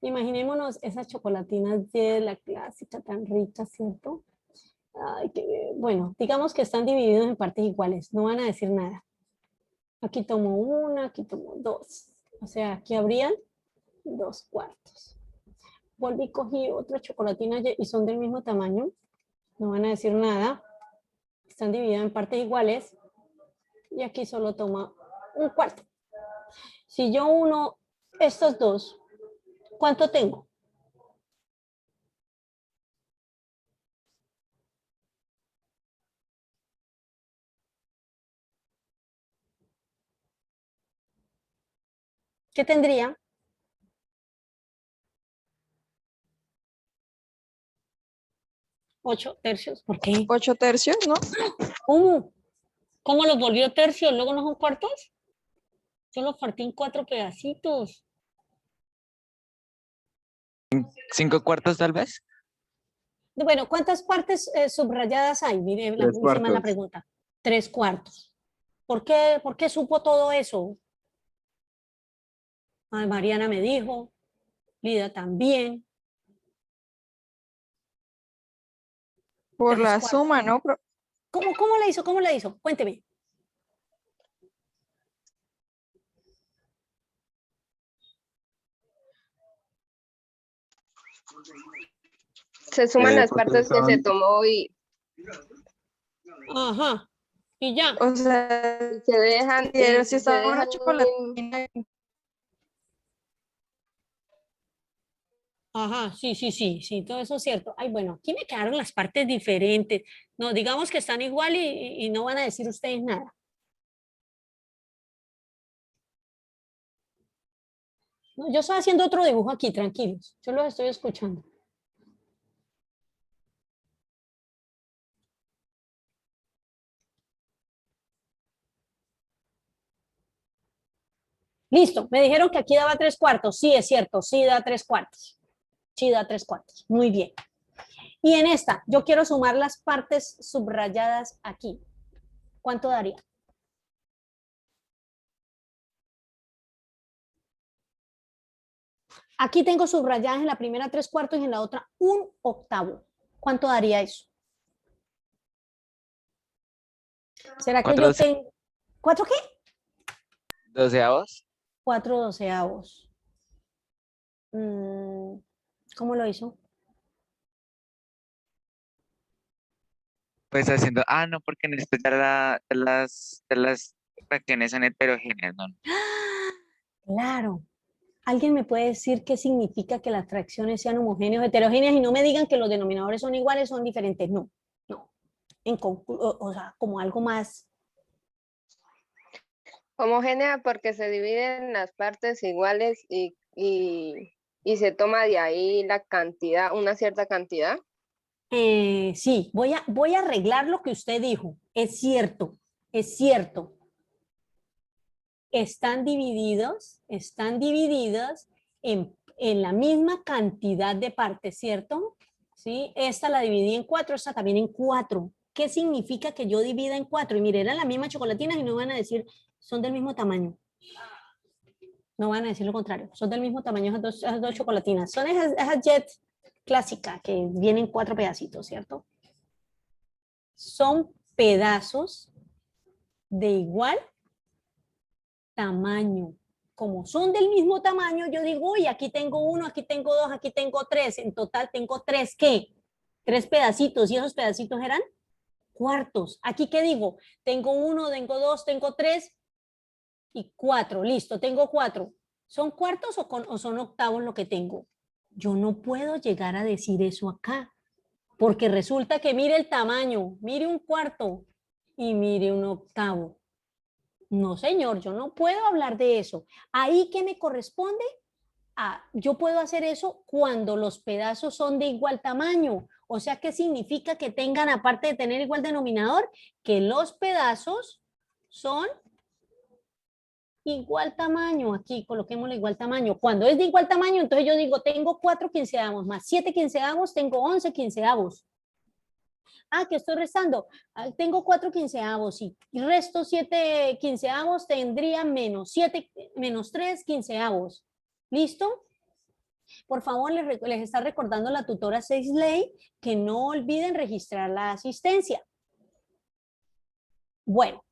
Imaginémonos esas chocolatinas de la clásica tan rica, ¿cierto? Ay, bueno, digamos que están divididos en partes iguales, no van a decir nada. Aquí tomo una, aquí tomo dos. O sea, aquí habrían 2/4. Volví y cogí otra chocolatina y son del mismo tamaño. No van a decir nada. Están divididas en partes iguales. Y aquí solo toma 1/4. Si yo uno estos dos, ¿cuánto tengo? ¿Qué tendría? 8/3. ¿Por qué? 8/3, ¿no? ¿Cómo? ¿Cómo los volvió tercios? ¿Luego no son cuartos? Yo los partí en 4 pedacitos. 5/4 tal vez. Bueno, ¿cuántas partes subrayadas hay? Mire, la 3 última la cuartos. pregunta. 3/4. ¿Por qué supo todo eso? Ay, Mariana me dijo, Lida también. Por Tres la cuartos. suma, ¿no? ¿Cómo la hizo? ¿Cómo la hizo? Cuénteme. Se suman las Porque partes que se son tomó y Ajá. Y ya. O sea, se dejan, pero y si se estaba una dejan chocolatina. Ajá, sí, todo eso es cierto. Ay, bueno, aquí me quedaron las partes diferentes. No, digamos que están igual y no van a decir ustedes nada. No, yo estoy haciendo otro dibujo aquí, tranquilos. Yo los estoy escuchando. Listo, me dijeron que aquí daba 3/4. Sí, es cierto, sí da 3/4. Sí da 3/4. Muy bien. Y en esta, yo quiero sumar las partes subrayadas aquí. ¿Cuánto daría? Aquí tengo subrayadas en la primera 3/4 y en la otra 1/8. ¿Cuánto daría eso? ¿Será que yo 4 tengo... ¿4 qué? doceavos. 4/12. ¿Cómo lo hizo? Pues haciendo. Ah, no, porque necesito ya de las fracciones son heterogéneas, ¿no? Claro. ¿Alguien me puede decir qué significa que las fracciones sean homogéneas o heterogéneas y no me digan que los denominadores son iguales, son diferentes? No, no. O sea, como algo más. homogénea porque se dividen las partes iguales y se toma de ahí la cantidad, una cierta cantidad. Sí, voy a arreglar lo que usted dijo. Es cierto, es cierto. Están divididos en la misma cantidad de partes, ¿cierto? ¿Sí? Esta la dividí en 4, esta también en 4. ¿Qué significa que yo divida en 4? Y mire, eran las mismas chocolatinas y no van a decir, son del mismo tamaño. No van a decir lo contrario, son del mismo tamaño esas dos chocolatinas. Son esas Jet clásica que vienen 4 pedacitos, ¿cierto? Son pedazos de igual tamaño. Como son del mismo tamaño, yo digo, uy, aquí tengo uno, aquí tengo dos, aquí tengo tres. En total tengo tres, ¿qué? 3 pedacitos. Y esos pedacitos eran cuartos. Aquí, ¿qué digo? Tengo uno, tengo dos, tengo tres. y 4. Listo, tengo 4. ¿Son cuartos o son octavos lo que tengo? Yo no puedo llegar a decir eso acá, porque resulta que mire el tamaño, mire un cuarto y mire un octavo. No, señor, yo no puedo hablar de eso. Ahí, ¿qué me corresponde? Yo puedo hacer eso cuando los pedazos son de igual tamaño. O sea, ¿qué significa que tengan, aparte de tener igual denominador, que los pedazos son igual tamaño? Aquí coloquémosle igual tamaño. Cuando es de igual tamaño, entonces yo digo, tengo 4 quinceavos más 7 quinceavos, tengo 11 quinceavos. Que estoy restando. Tengo 4 quinceavos y resto 7 quinceavos, tendría menos 3 quinceavos. ¿Listo? Por favor, les está recordando la tutora Seisley que no olviden registrar la asistencia. Bueno,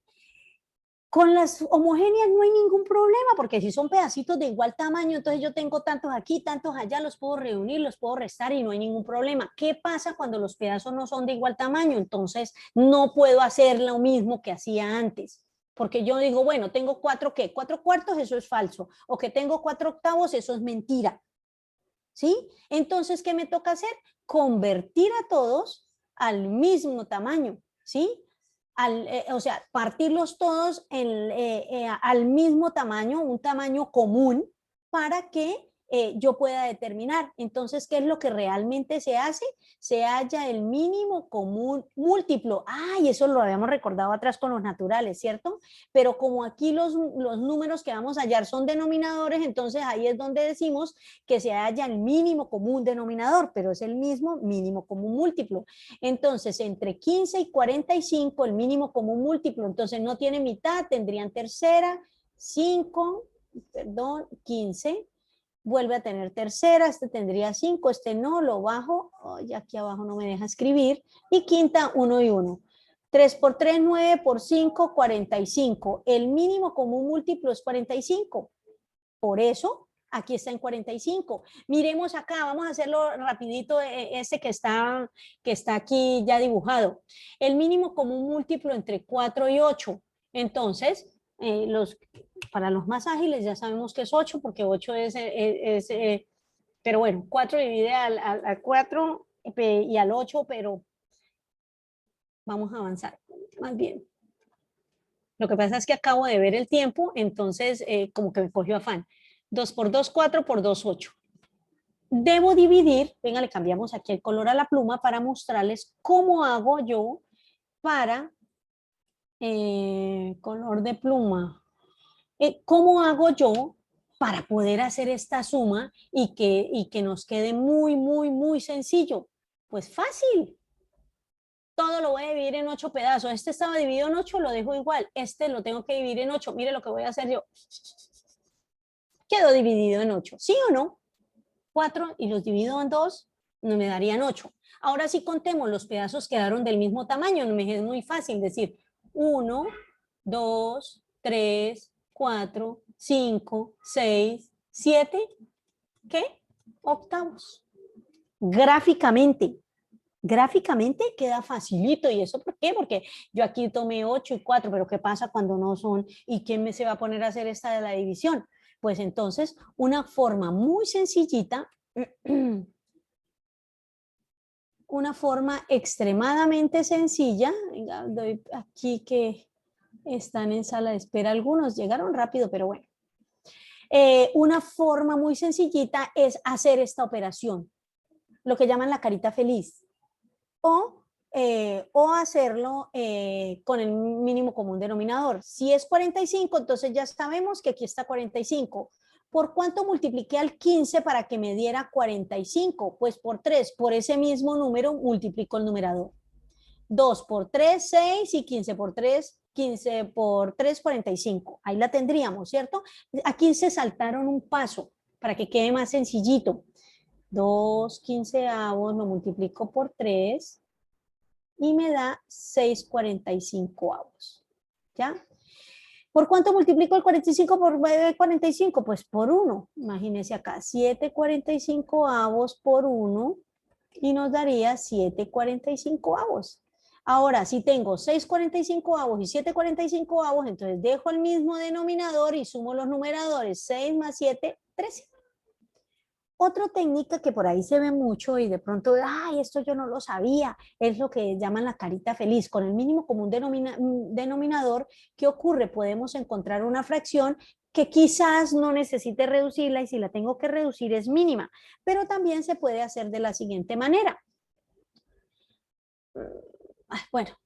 con las homogéneas no hay ningún problema, porque si son pedacitos de igual tamaño, entonces yo tengo tantos aquí, tantos allá, los puedo reunir, los puedo restar y no hay ningún problema. ¿Qué pasa cuando los pedazos no son de igual tamaño? Entonces no puedo hacer lo mismo que hacía antes. Porque yo digo, bueno, tengo 4, ¿qué? 4 cuartos, eso es falso. O que tengo 4 octavos, eso es mentira. ¿Sí? Entonces, ¿qué me toca hacer? Convertir a todos al mismo tamaño, ¿sí? O sea, partirlos todos al mismo tamaño, un tamaño común, para que yo pueda determinar. Entonces, ¿qué es lo que realmente se hace? Se halla el mínimo común múltiplo. Y eso lo habíamos recordado atrás con los naturales, ¿cierto? Pero como aquí los números que vamos a hallar son denominadores, entonces ahí es donde decimos que se halla el mínimo común denominador, pero es el mismo mínimo común múltiplo. Entonces, entre 15 y 45, el mínimo común múltiplo, entonces no tiene mitad, tendrían tercera, 15, vuelve a tener tercera, este tendría 5, este no, lo bajo, ya aquí abajo no me deja escribir, y quinta, 1 y 1. 3 por 3, 9, por 5, 45. El mínimo común múltiplo es 45. Por eso, aquí está en 45. Miremos acá, vamos a hacerlo rapidito, este que está aquí ya dibujado. El mínimo común múltiplo entre 4 y 8. Entonces, para los más ágiles ya sabemos que es 8, porque 8 pero bueno, 4 divide al 4 y al 8, pero vamos a avanzar más bien. Lo que pasa es que acabo de ver el tiempo, entonces como que me cogió afán. 2 por 2, 4 por 2, 8. Debo dividir, venga, le cambiamos aquí el color a la pluma para mostrarles cómo hago yo para color de pluma. ¿Cómo hago yo para poder hacer esta suma y que nos quede muy, muy, muy sencillo? Pues fácil. Todo lo voy a dividir en 8 pedazos. Este estaba dividido en 8, lo dejo igual. Este lo tengo que dividir en 8. Mire lo que voy a hacer yo. Quedó dividido en 8. ¿Sí o no? 4 y los divido en 2, no me darían 8. Ahora sí contemos, los pedazos quedaron del mismo tamaño. No me es muy fácil decir 1, 2, 3, 4, 5, 6, 7. ¿Qué? Octavos. Gráficamente queda facilito. ¿Y eso por qué? Porque yo aquí tomé 8 y 4, pero ¿qué pasa cuando no son? ¿Y quién se va a poner a hacer esta de la división? Pues entonces, una forma muy sencillita, una forma extremadamente sencilla, doy aquí que están en sala de espera algunos, llegaron rápido, pero bueno. Una forma muy sencillita es hacer esta operación, lo que llaman la carita feliz, o hacerlo con el mínimo común denominador. Si es 45, entonces ya sabemos que aquí está 45. ¿Por cuánto multipliqué al 15 para que me diera 45? Pues por 3, por ese mismo número multiplico el numerador. 2 por 3, 6 y 15 por 3, 45. Ahí la tendríamos, ¿cierto? Aquí se saltaron un paso para que quede más sencillito. 2 quinceavos lo multiplico por 3 y me da 6/45. ¿Ya? ¿Por cuánto multiplico el 45 por 45? Pues por 1. Imagínense acá, 7/45 por 1 y nos daría 7/45. Ahora, si tengo 6/45 y 7/45, entonces dejo el mismo denominador y sumo los numeradores. 6 más 7, 13. Otra técnica que por ahí se ve mucho y de pronto, ay, esto yo no lo sabía, es lo que llaman la carita feliz. Con el mínimo común denominador, ¿qué ocurre? Podemos encontrar una fracción que quizás no necesite reducirla y si la tengo que reducir es mínima, pero también se puede hacer de la siguiente manera. Bueno,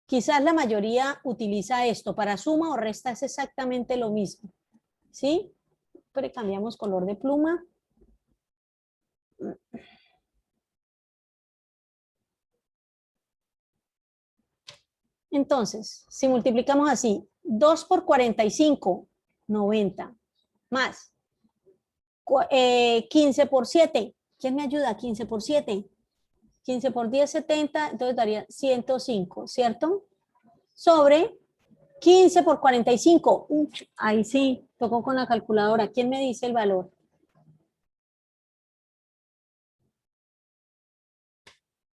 quizás la mayoría utiliza esto. Para suma o resta es exactamente lo mismo, ¿sí? Pero cambiamos color de pluma. Entonces, si multiplicamos así, 2 por 45, 90, más 15 por 7. ¿Quién me ayuda? 15 por 7. 15 por 10, 70, entonces daría 105, ¿cierto? Sobre 15 por 45. Ahí sí, tocó con la calculadora. ¿Quién me dice el valor?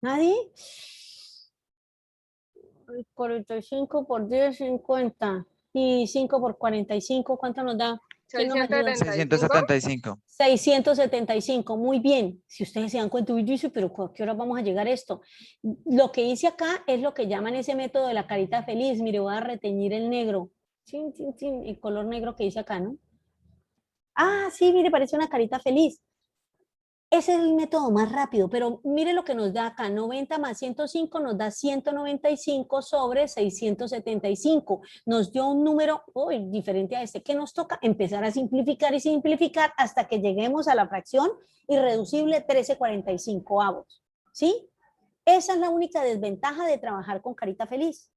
¿Nadie? 45 por 10, 50. Y 5 por 45, ¿cuánto nos da? ¿Quién nos ayuda? 675. 675, muy bien. Si ustedes se dan cuenta, uy, dice, pero ¿a qué hora vamos a llegar a esto? Lo que hice acá es lo que llaman ese método de la carita feliz. Mire, voy a reteñir el negro. Chin, chin, chin, el color negro que hice acá, ¿no? Ah, sí, mire, parece una carita feliz. Ese es el método más rápido, pero mire lo que nos da acá. 90 más 105 nos da 195 sobre 675. Nos dio un número diferente a este. ¿Qué nos toca? Empezar a simplificar y simplificar hasta que lleguemos a la fracción irreducible 13/45. ¿Sí? Esa es la única desventaja de trabajar con carita feliz.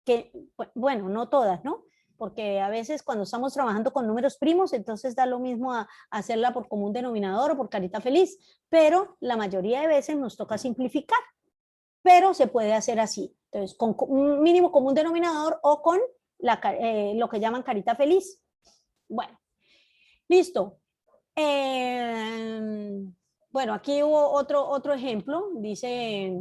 Que, bueno, no todas, ¿no? Porque a veces cuando estamos trabajando con números primos, entonces da lo mismo a hacerla por común denominador o por carita feliz, pero la mayoría de veces nos toca simplificar, pero se puede hacer así, entonces con un mínimo común denominador o con lo que llaman carita feliz. Bueno, listo. Bueno, aquí hubo otro ejemplo, dice...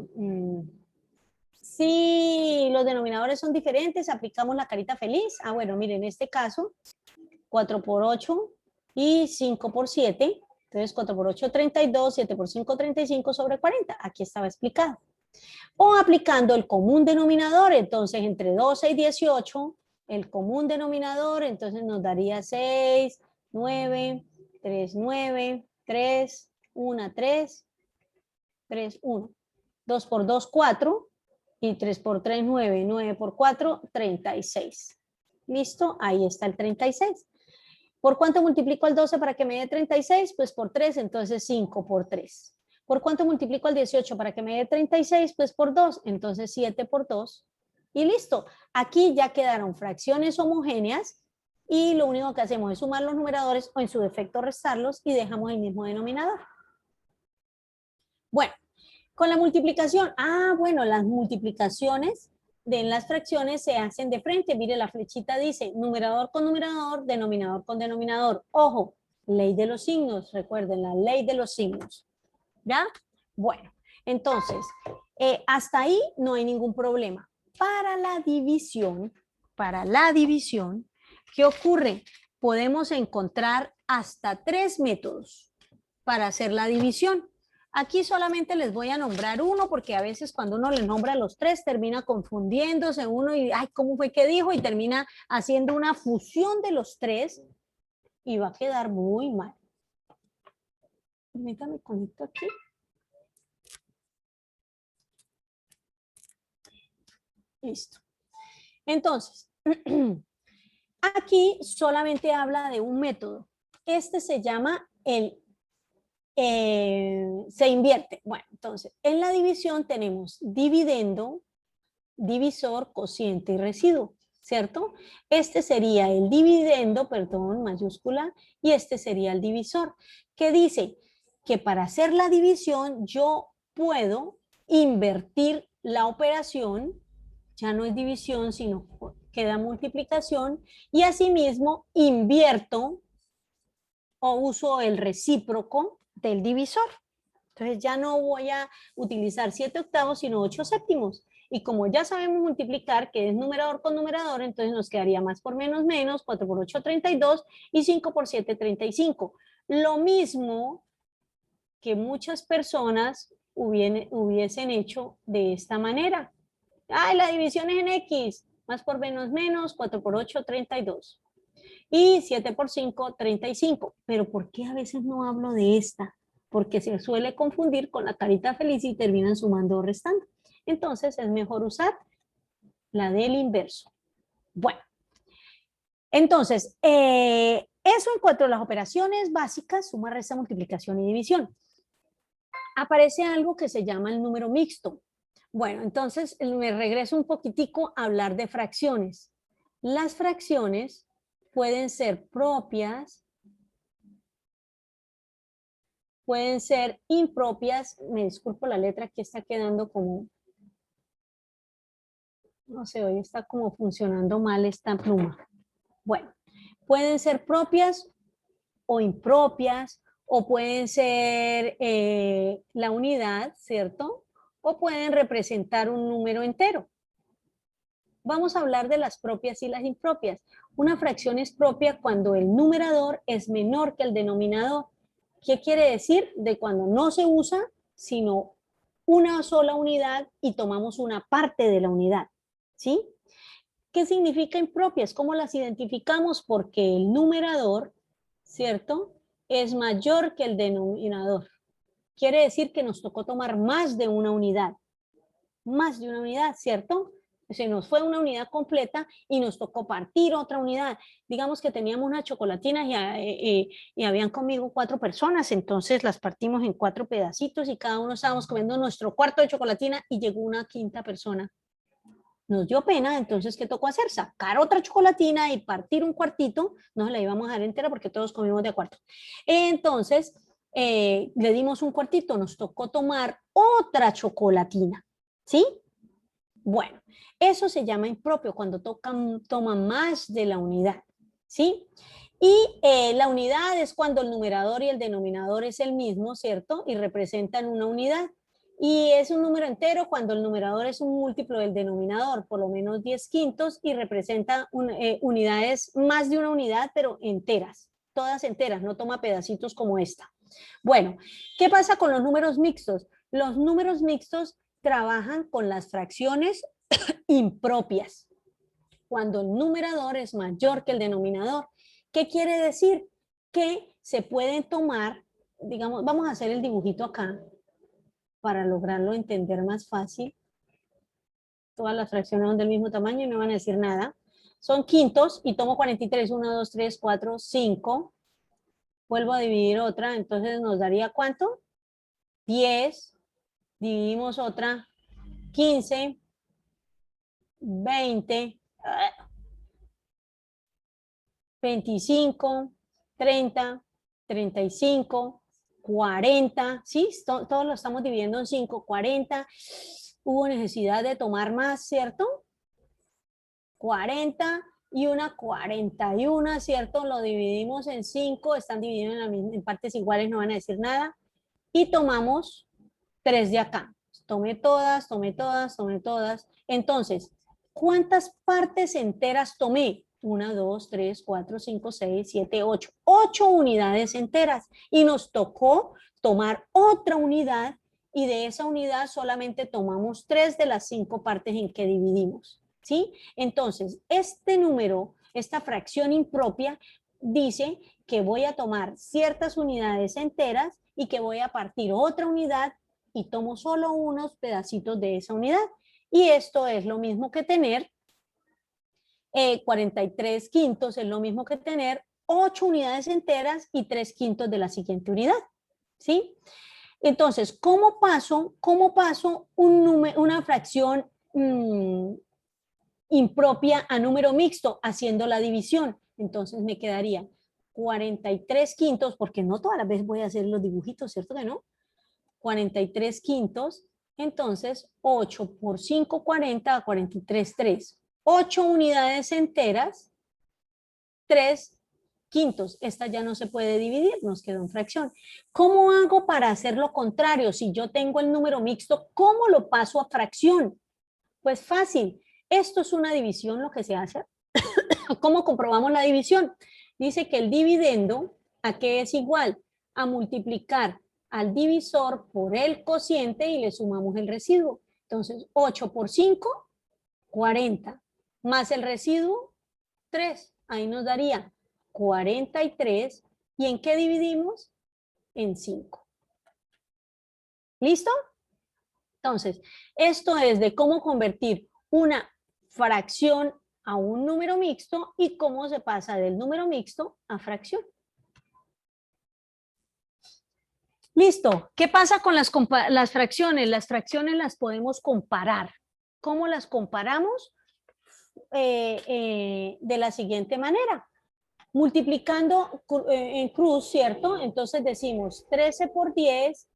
Si los denominadores son diferentes, aplicamos la carita feliz. Ah, bueno, miren, en este caso, 4 por 8 y 5 por 7. Entonces, 4 por 8, 32, 7 por 5, 35 sobre 40. Aquí estaba explicado. O aplicando el común denominador, entonces, entre 12 y 18, el común denominador, entonces nos daría 6, 9, 3, 9, 3, 1, 3, 3, 1. 2 por 2, 4. Y 3 por 3, 9, 9 por 4, 36. ¿Listo? Ahí está el 36. ¿Por cuánto multiplico el 12 para que me dé 36? Pues por 3, entonces 5 por 3. ¿Por cuánto multiplico el 18 para que me dé 36? Pues por 2, entonces 7 por 2. Y listo. Aquí ya quedaron fracciones homogéneas y lo único que hacemos es sumar los numeradores o en su defecto restarlos y dejamos el mismo denominador. Bueno. Con la multiplicación, bueno, las multiplicaciones en las fracciones se hacen de frente. Mire, la flechita dice numerador con numerador, denominador con denominador. Ojo, ley de los signos, recuerden la ley de los signos. ¿Ya? Bueno, entonces, hasta ahí no hay ningún problema. Para la división, ¿qué ocurre? Podemos encontrar hasta 3 métodos para hacer la división. Aquí solamente les voy a nombrar uno porque a veces cuando uno les nombra los 3 termina confundiéndose uno y ay, ¿cómo fue que dijo? Y termina haciendo una fusión de los 3 y va a quedar muy mal. Permítame conecto aquí. Listo. Entonces, aquí solamente habla de un método. Este se llama se invierte. Bueno, entonces, en la división tenemos dividendo, divisor, cociente y residuo, ¿cierto? Este sería el dividendo, perdón, mayúscula, y este sería el divisor, que dice que para hacer la división yo puedo invertir la operación, ya no es división, sino queda multiplicación, y asimismo invierto o uso el recíproco del divisor. Entonces ya no voy a utilizar 7/8, sino 8/7. Y como ya sabemos multiplicar, que es numerador con numerador, entonces nos quedaría más por menos menos, 4 por 8, 32, y 5 por 7, 35. Lo mismo que muchas personas hubiesen hecho de esta manera. ¡Ay, la división es en X! Más por menos menos, 4 por 8, 32. Y 7 por 5, 35. Pero ¿por qué a veces no hablo de esta? Porque se suele confundir con la carita feliz y terminan sumando o restando. Entonces es mejor usar la del inverso. Bueno, entonces, eso en cuanto a las operaciones básicas, suma, resta, multiplicación y división. Aparece algo que se llama el número mixto. Bueno, entonces me regreso un poquitico a hablar de fracciones. Las fracciones pueden ser propias, pueden ser impropias. Me disculpo, la letra aquí está quedando como, no sé, hoy está como funcionando mal esta pluma. Bueno, pueden ser propias o impropias, o pueden ser la unidad, ¿cierto? O pueden representar un número entero. Vamos a hablar de las propias y las impropias. Una fracción es propia cuando el numerador es menor que el denominador. ¿Qué quiere decir? De cuando no se usa, sino una sola unidad y tomamos una parte de la unidad, ¿sí? ¿Qué significa impropias? ¿Cómo las identificamos? Porque el numerador, ¿cierto?, es mayor que el denominador. Quiere decir que nos tocó tomar más de una unidad, ¿cierto? Se nos fue una unidad completa y nos tocó partir otra unidad. Digamos que teníamos unas chocolatinas y habían conmigo 4 personas, entonces las partimos en 4 pedacitos y cada uno estábamos comiendo nuestro cuarto de chocolatina y llegó una quinta persona. Nos dio pena, entonces, ¿qué tocó hacer? Sacar otra chocolatina y partir un cuartito. No la íbamos a dar entera porque todos comimos de a cuarto. Entonces, le dimos un cuartito, nos tocó tomar otra chocolatina, ¿sí? Bueno, eso se llama impropio, cuando toman más de la unidad, ¿sí? Y la unidad es cuando el numerador y el denominador es el mismo, ¿cierto? Y representan una unidad. Y es un número entero cuando el numerador es un múltiplo del denominador, por lo menos 10 quintos, y representa unidades, más de una unidad, pero enteras, todas enteras, no toma pedacitos como esta. Bueno, ¿qué pasa con los números mixtos? Los números mixtos trabajan con las fracciones impropias, cuando el numerador es mayor que el denominador. ¿Qué quiere decir? Que se pueden tomar, digamos, vamos a hacer el dibujito acá, para lograrlo entender más fácil. Todas las fracciones son del mismo tamaño y no van a decir nada. Son quintos y tomo 43, 1, 2, 3, 4, 5. Vuelvo a dividir otra, entonces nos daría ¿cuánto? 10. Dividimos otra, 15, 20, 25, 30, 35, 40, ¿sí? Todos lo estamos dividiendo en 5, 40. Hubo necesidad de tomar más, ¿cierto? 40 y una 41, ¿cierto? Lo dividimos en 5, están divididos en partes iguales, no van a decir nada. Y tomamos 3 de acá. Tomé todas, tomé todas, tomé todas. Entonces, ¿cuántas partes enteras tomé? 1, 2, 3, 4, 5, 6, 7, 8. 8 unidades enteras. Y nos tocó tomar otra unidad y de esa unidad solamente tomamos 3 de las 5 partes en que dividimos, ¿sí? Entonces, este número, esta fracción impropia, dice que voy a tomar ciertas unidades enteras y que voy a partir otra unidad y tomo solo unos pedacitos de esa unidad. Y esto es lo mismo que tener 43 quintos, es lo mismo que tener 8 unidades enteras y 3 quintos de la siguiente unidad, ¿sí? Entonces, ¿cómo paso una fracción impropia a número mixto? Haciendo la división. Entonces me quedaría 43 quintos, porque no todas las veces voy a hacer los dibujitos, ¿cierto que no? 43 quintos, entonces 8 por 5, 40, a 43, 3. 8 unidades enteras, 3 quintos. Esta ya no se puede dividir, nos quedó en fracción. ¿Cómo hago para hacer lo contrario? Si yo tengo el número mixto, ¿cómo lo paso a fracción? Pues fácil. Esto es una división, lo que se hace. ¿Cómo comprobamos la división? Dice que el dividendo, ¿a qué es igual? A multiplicar al divisor por el cociente y le sumamos el residuo. Entonces, 8 por 5, 40. Más el residuo, 3. Ahí nos daría 43. ¿Y en qué dividimos? En 5. ¿Listo? Entonces, esto es de cómo convertir una fracción a un número mixto y cómo se pasa del número mixto a fracción. Listo. ¿Qué pasa con las fracciones? Las fracciones las podemos comparar. ¿Cómo las comparamos? De la siguiente manera. Multiplicando en cruz, ¿cierto? Entonces decimos 13 por 10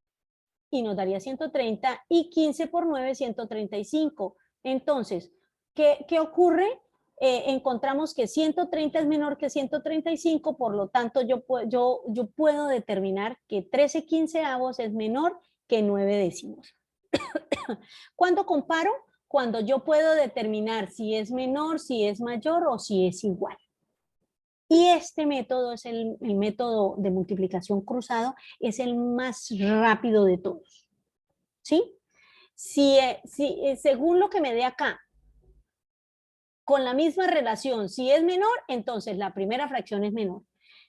y nos daría 130 y 15 por 9, 135. Entonces, ¿qué ocurre? Encontramos que 130 es menor que 135, por lo tanto yo puedo determinar que 13 quinceavos es menor que 9 décimos. ¿Cuándo comparo? Cuando yo puedo determinar si es menor, si es mayor o si es igual. Y este método es el método de multiplicación cruzado, es el más rápido de todos. ¿Sí? Según lo que me dé acá, con la misma relación, si es menor, entonces la primera fracción es menor.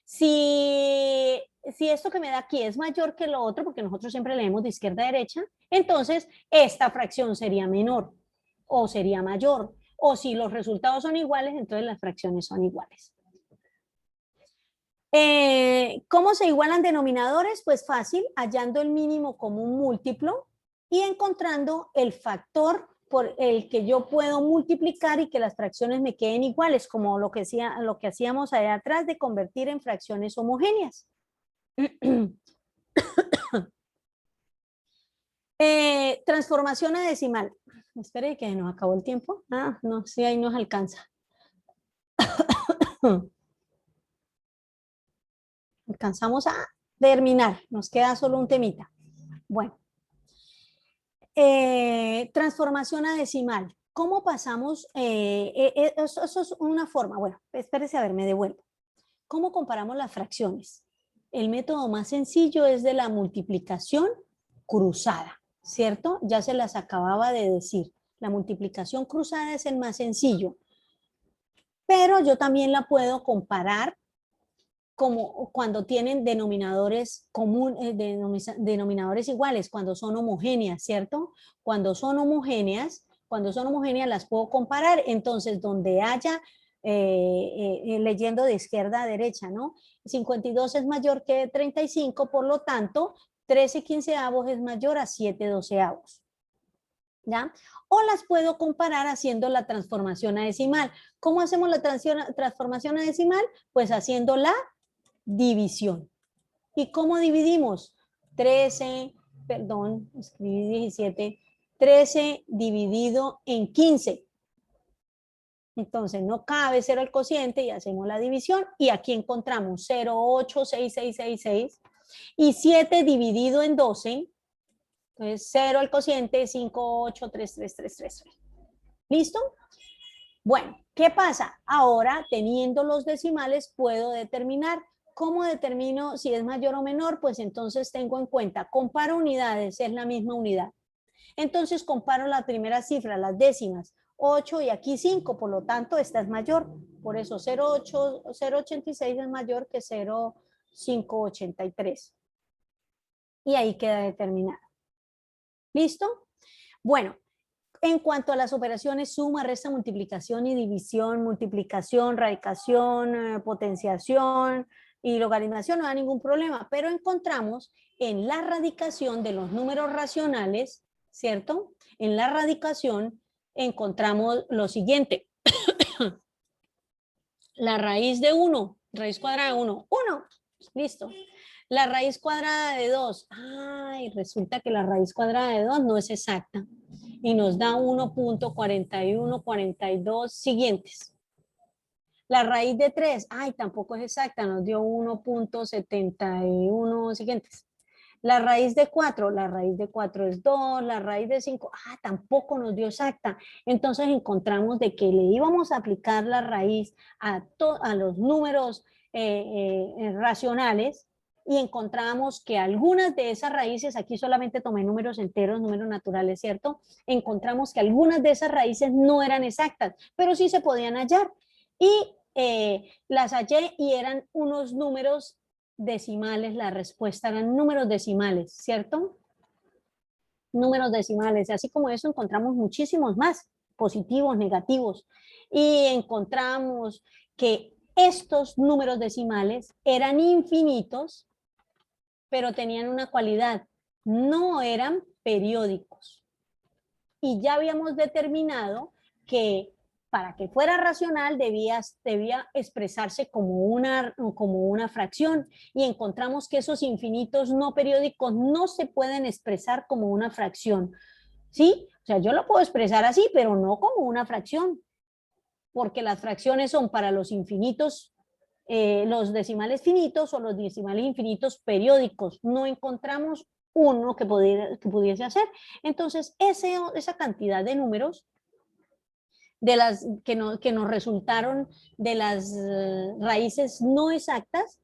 Si esto que me da aquí es mayor que lo otro, porque nosotros siempre leemos de izquierda a derecha, entonces esta fracción sería menor o sería mayor. O si los resultados son iguales, entonces las fracciones son iguales. ¿Cómo se igualan denominadores? Pues fácil, hallando el mínimo común múltiplo y encontrando el factor por el que yo puedo multiplicar y que las fracciones me queden iguales, como lo que hacíamos allá atrás de convertir en fracciones homogéneas. Transformación a decimal. Espere que nos acabó el tiempo. Ah, no, sí, ahí nos alcanza. Alcanzamos a terminar, nos queda solo un temita. Bueno, transformación a decimal. ¿Cómo pasamos? Eso es una forma. Bueno, espérese a ver, me devuelvo. ¿Cómo comparamos las fracciones? El método más sencillo es de la multiplicación cruzada, ¿cierto? Ya se las acababa de decir. La multiplicación cruzada es el más sencillo, pero yo también la puedo comparar como cuando tienen denominadores comunes, denominadores iguales, cuando son homogéneas, ¿cierto? Cuando son homogéneas las puedo comparar. Entonces, donde haya, leyendo de izquierda a derecha, ¿no? 52 es mayor que 35, por lo tanto, 13 quinceavos es mayor a 7 doceavos. ¿Ya? O las puedo comparar haciendo la transformación a decimal. ¿Cómo hacemos la transformación a decimal? Pues haciendo la división. ¿Y cómo dividimos? 13 dividido en 15. Entonces no cabe 0 el cociente y hacemos la división. Y aquí encontramos 0,86666 y 7 dividido en 12. Entonces 0 el cociente, 5,83333. ¿Listo? Bueno, ¿qué pasa? Ahora, teniendo los decimales, puedo determinar. ¿Cómo determino si es mayor o menor? Pues entonces tengo en cuenta, comparo unidades, es la misma unidad. Entonces comparo la primera cifra, las décimas, 8 y aquí 5, por lo tanto esta es mayor. Por eso 0,86 es mayor que 0,583. Y ahí queda determinado. ¿Listo? Bueno, en cuanto a las operaciones suma, resta, multiplicación y división, multiplicación, radicación, potenciación y logaritmación, no hay ningún problema, pero encontramos en la radicación de los números racionales, ¿cierto? En la radicación encontramos lo siguiente. La raíz de 1, raíz cuadrada de 1, 1, listo. La raíz cuadrada de 2, ay, resulta que la raíz cuadrada de 2 no es exacta y nos da 1.4142 siguientes. La raíz de 3, ay, tampoco es exacta, nos dio 1.71 siguientes. La raíz de 4 es 2, la raíz de 5, tampoco nos dio exacta. Entonces encontramos de que le íbamos a aplicar la raíz a los números racionales y encontramos que algunas de esas raíces, aquí solamente tomé números enteros, números naturales, ¿cierto? Encontramos que algunas de esas raíces no eran exactas, pero sí se podían hallar. Y las hallé y eran unos números decimales, la respuesta eran números decimales, ¿cierto? Números decimales, así como eso encontramos muchísimos más, positivos, negativos, y encontramos que estos números decimales eran infinitos, pero tenían una cualidad, no eran periódicos. Y ya habíamos determinado que para que fuera racional debía expresarse como una fracción, y encontramos que esos infinitos no periódicos no se pueden expresar como una fracción, ¿sí? O sea, yo lo puedo expresar así, pero no como una fracción, porque las fracciones son para los infinitos, los decimales finitos o los decimales infinitos periódicos. No encontramos uno que pudiese hacer. Entonces, esa cantidad de números de las que nos resultaron de las raíces no exactas,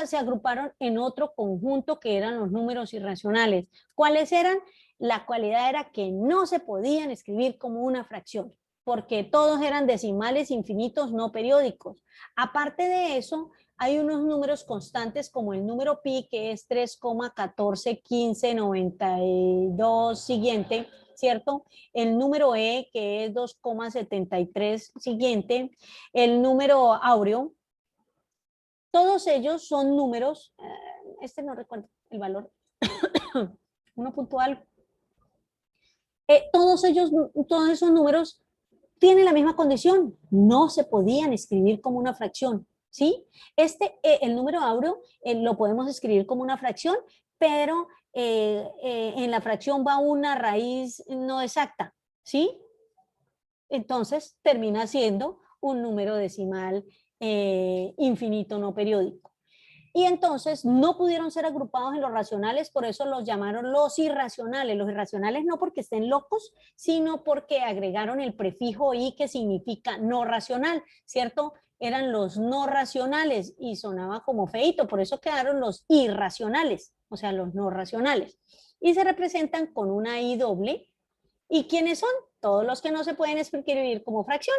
se agruparon en otro conjunto que eran los números irracionales. ¿Cuáles eran? La cualidad era que no se podían escribir como una fracción, porque todos eran decimales infinitos no periódicos. Aparte de eso, hay unos números constantes como el número pi, que es 3,141592 siguiente, ¿cierto? El número e, que es 2,73 siguiente, el número áureo. Todos ellos son números, no recuerdo el valor, uno puntual. Todos esos números tienen la misma condición, no se podían escribir como una fracción, ¿sí? El número áureo lo podemos escribir como una fracción, pero en la fracción va una raíz no exacta, ¿sí? Entonces termina siendo un número decimal infinito no periódico. Y entonces no pudieron ser agrupados en los racionales, por eso los llamaron los irracionales. Los irracionales no porque estén locos, sino porque agregaron el prefijo i, que significa no racional, ¿cierto? Eran los no racionales y sonaba como feíto, por eso quedaron los irracionales, o sea, los no racionales. Y se representan con una i doble. ¿Y quiénes son? Todos los que no se pueden escribir como fracción.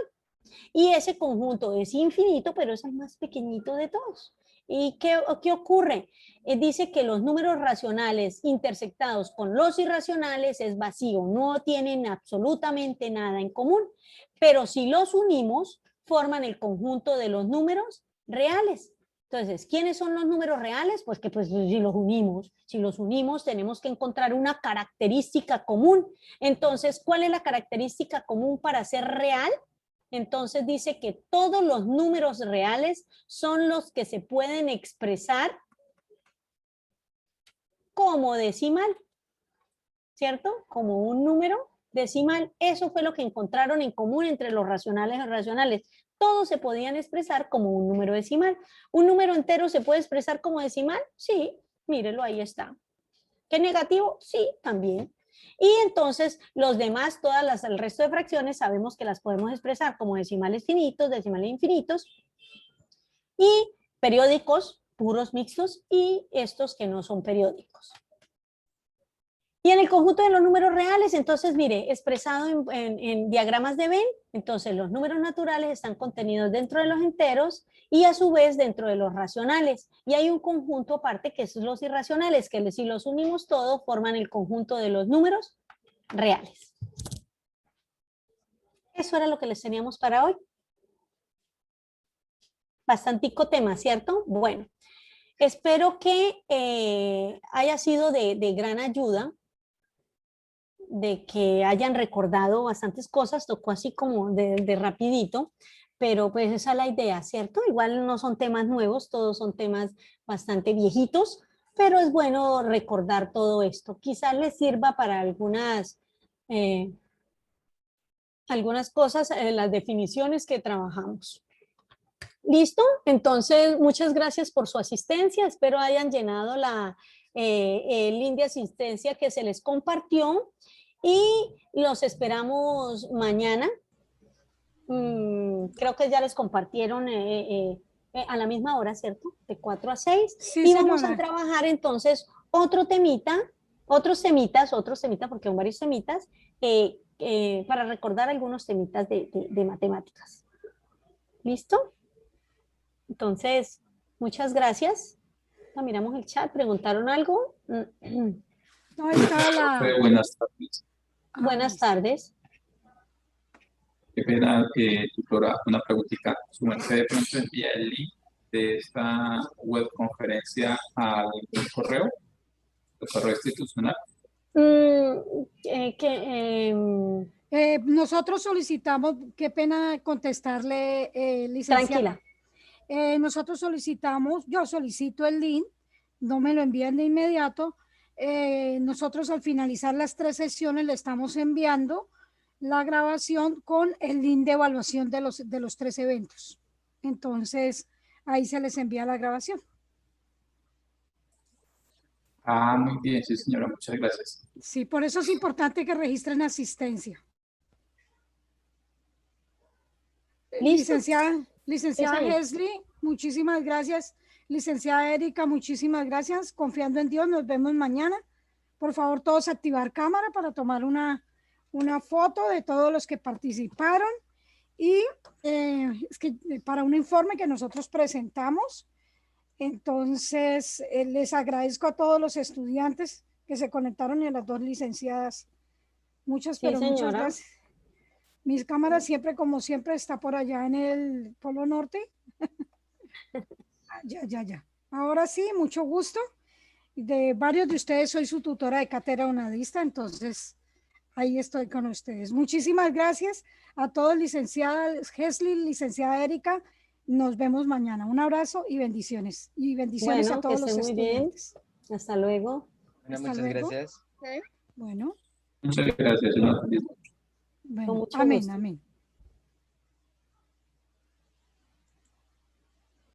Y ese conjunto es infinito, pero es el más pequeñito de todos. ¿Y qué ocurre? Dice que los números racionales intersectados con los irracionales es vacío, no tienen absolutamente nada en común, pero si los unimos, forman el conjunto de los números reales. Entonces, ¿quiénes son los números reales? Pues que si los unimos tenemos que encontrar una característica común. Entonces, ¿cuál es la característica común para ser real? Entonces dice que todos los números reales son los que se pueden expresar como decimal, ¿cierto? Como un número decimal. Eso fue lo que encontraron en común entre los racionales y irracionales. Todos se podían expresar como un número decimal. ¿Un número entero se puede expresar como decimal? Sí, mírelo, ahí está. ¿Qué negativo? Sí, también. Y entonces los demás, el resto de fracciones sabemos que las podemos expresar como decimales finitos, decimales infinitos y periódicos puros mixtos y estos que no son periódicos. Y en el conjunto de los números reales, entonces mire, expresado en diagramas de Venn, entonces los números naturales están contenidos dentro de los enteros y a su vez dentro de los racionales. Y hay un conjunto aparte que son los irracionales, que si los unimos todos forman el conjunto de los números reales. Eso era lo que les teníamos para hoy. Bastantico tema, ¿cierto? Bueno, espero que haya sido de gran ayuda, de que hayan recordado bastantes cosas, tocó así como de rapidito, pero pues esa es la idea, ¿cierto? Igual no son temas nuevos, todos son temas bastante viejitos, pero es bueno recordar todo esto. Quizás les sirva para algunas cosas, las definiciones que trabajamos. ¿Listo? Entonces, muchas gracias por su asistencia. Espero hayan llenado el link de asistencia que se les compartió y los esperamos mañana. Creo que ya les compartieron a la misma hora, ¿cierto? De 4 a 6. Sí, Y vamos a señora. trabajar entonces otros temitas, porque son varios temitas, para recordar algunos temitas de matemáticas. ¿Listo? Entonces, muchas gracias. Miramos el chat, ¿preguntaron algo? No, está la... Buenas tardes. Buenas tardes. Qué pena, tutora, una preguntita. ¿Su merced de pronto envía el link de esta webconferencia al correo institucional? nosotros solicitamos, qué pena contestarle, licenciada. Tranquila. Nosotros yo solicito el link, no me lo envían de inmediato. Nosotros al finalizar las 3 sesiones le estamos enviando la grabación con el link de evaluación de los 3 eventos. Entonces, ahí se les envía la grabación. Ah, muy bien, sí, señora, muchas gracias. Sí, por eso es importante que registren asistencia. ¿Listo? Licenciada ahí. Hesley, muchísimas gracias. Licenciada Erika, muchísimas gracias. Confiando en Dios, nos vemos mañana. Por favor, todos activar cámara para tomar una foto de todos los que participaron y es que para un informe que nosotros presentamos. Entonces, les agradezco a todos los estudiantes que se conectaron y a las 2 licenciadas. Muchas, Sí, pero muchas señora. gracias. Mis cámaras siempre, como siempre, está por allá en el Polo Norte. Ya. Ahora sí, mucho gusto. De varios de ustedes soy su tutora de cátedra unadista, entonces ahí estoy con ustedes. Muchísimas gracias a todos, licenciada Hesley, licenciada Erika. Nos vemos mañana. Un abrazo y bendiciones. Y bendiciones Bueno, a todos que los estén muy bien. estudiantes. Hasta luego. Bueno, Hasta muchas luego. gracias. Bueno, Muchas gracias, señora. bueno. mucho Amén, gusto. amén.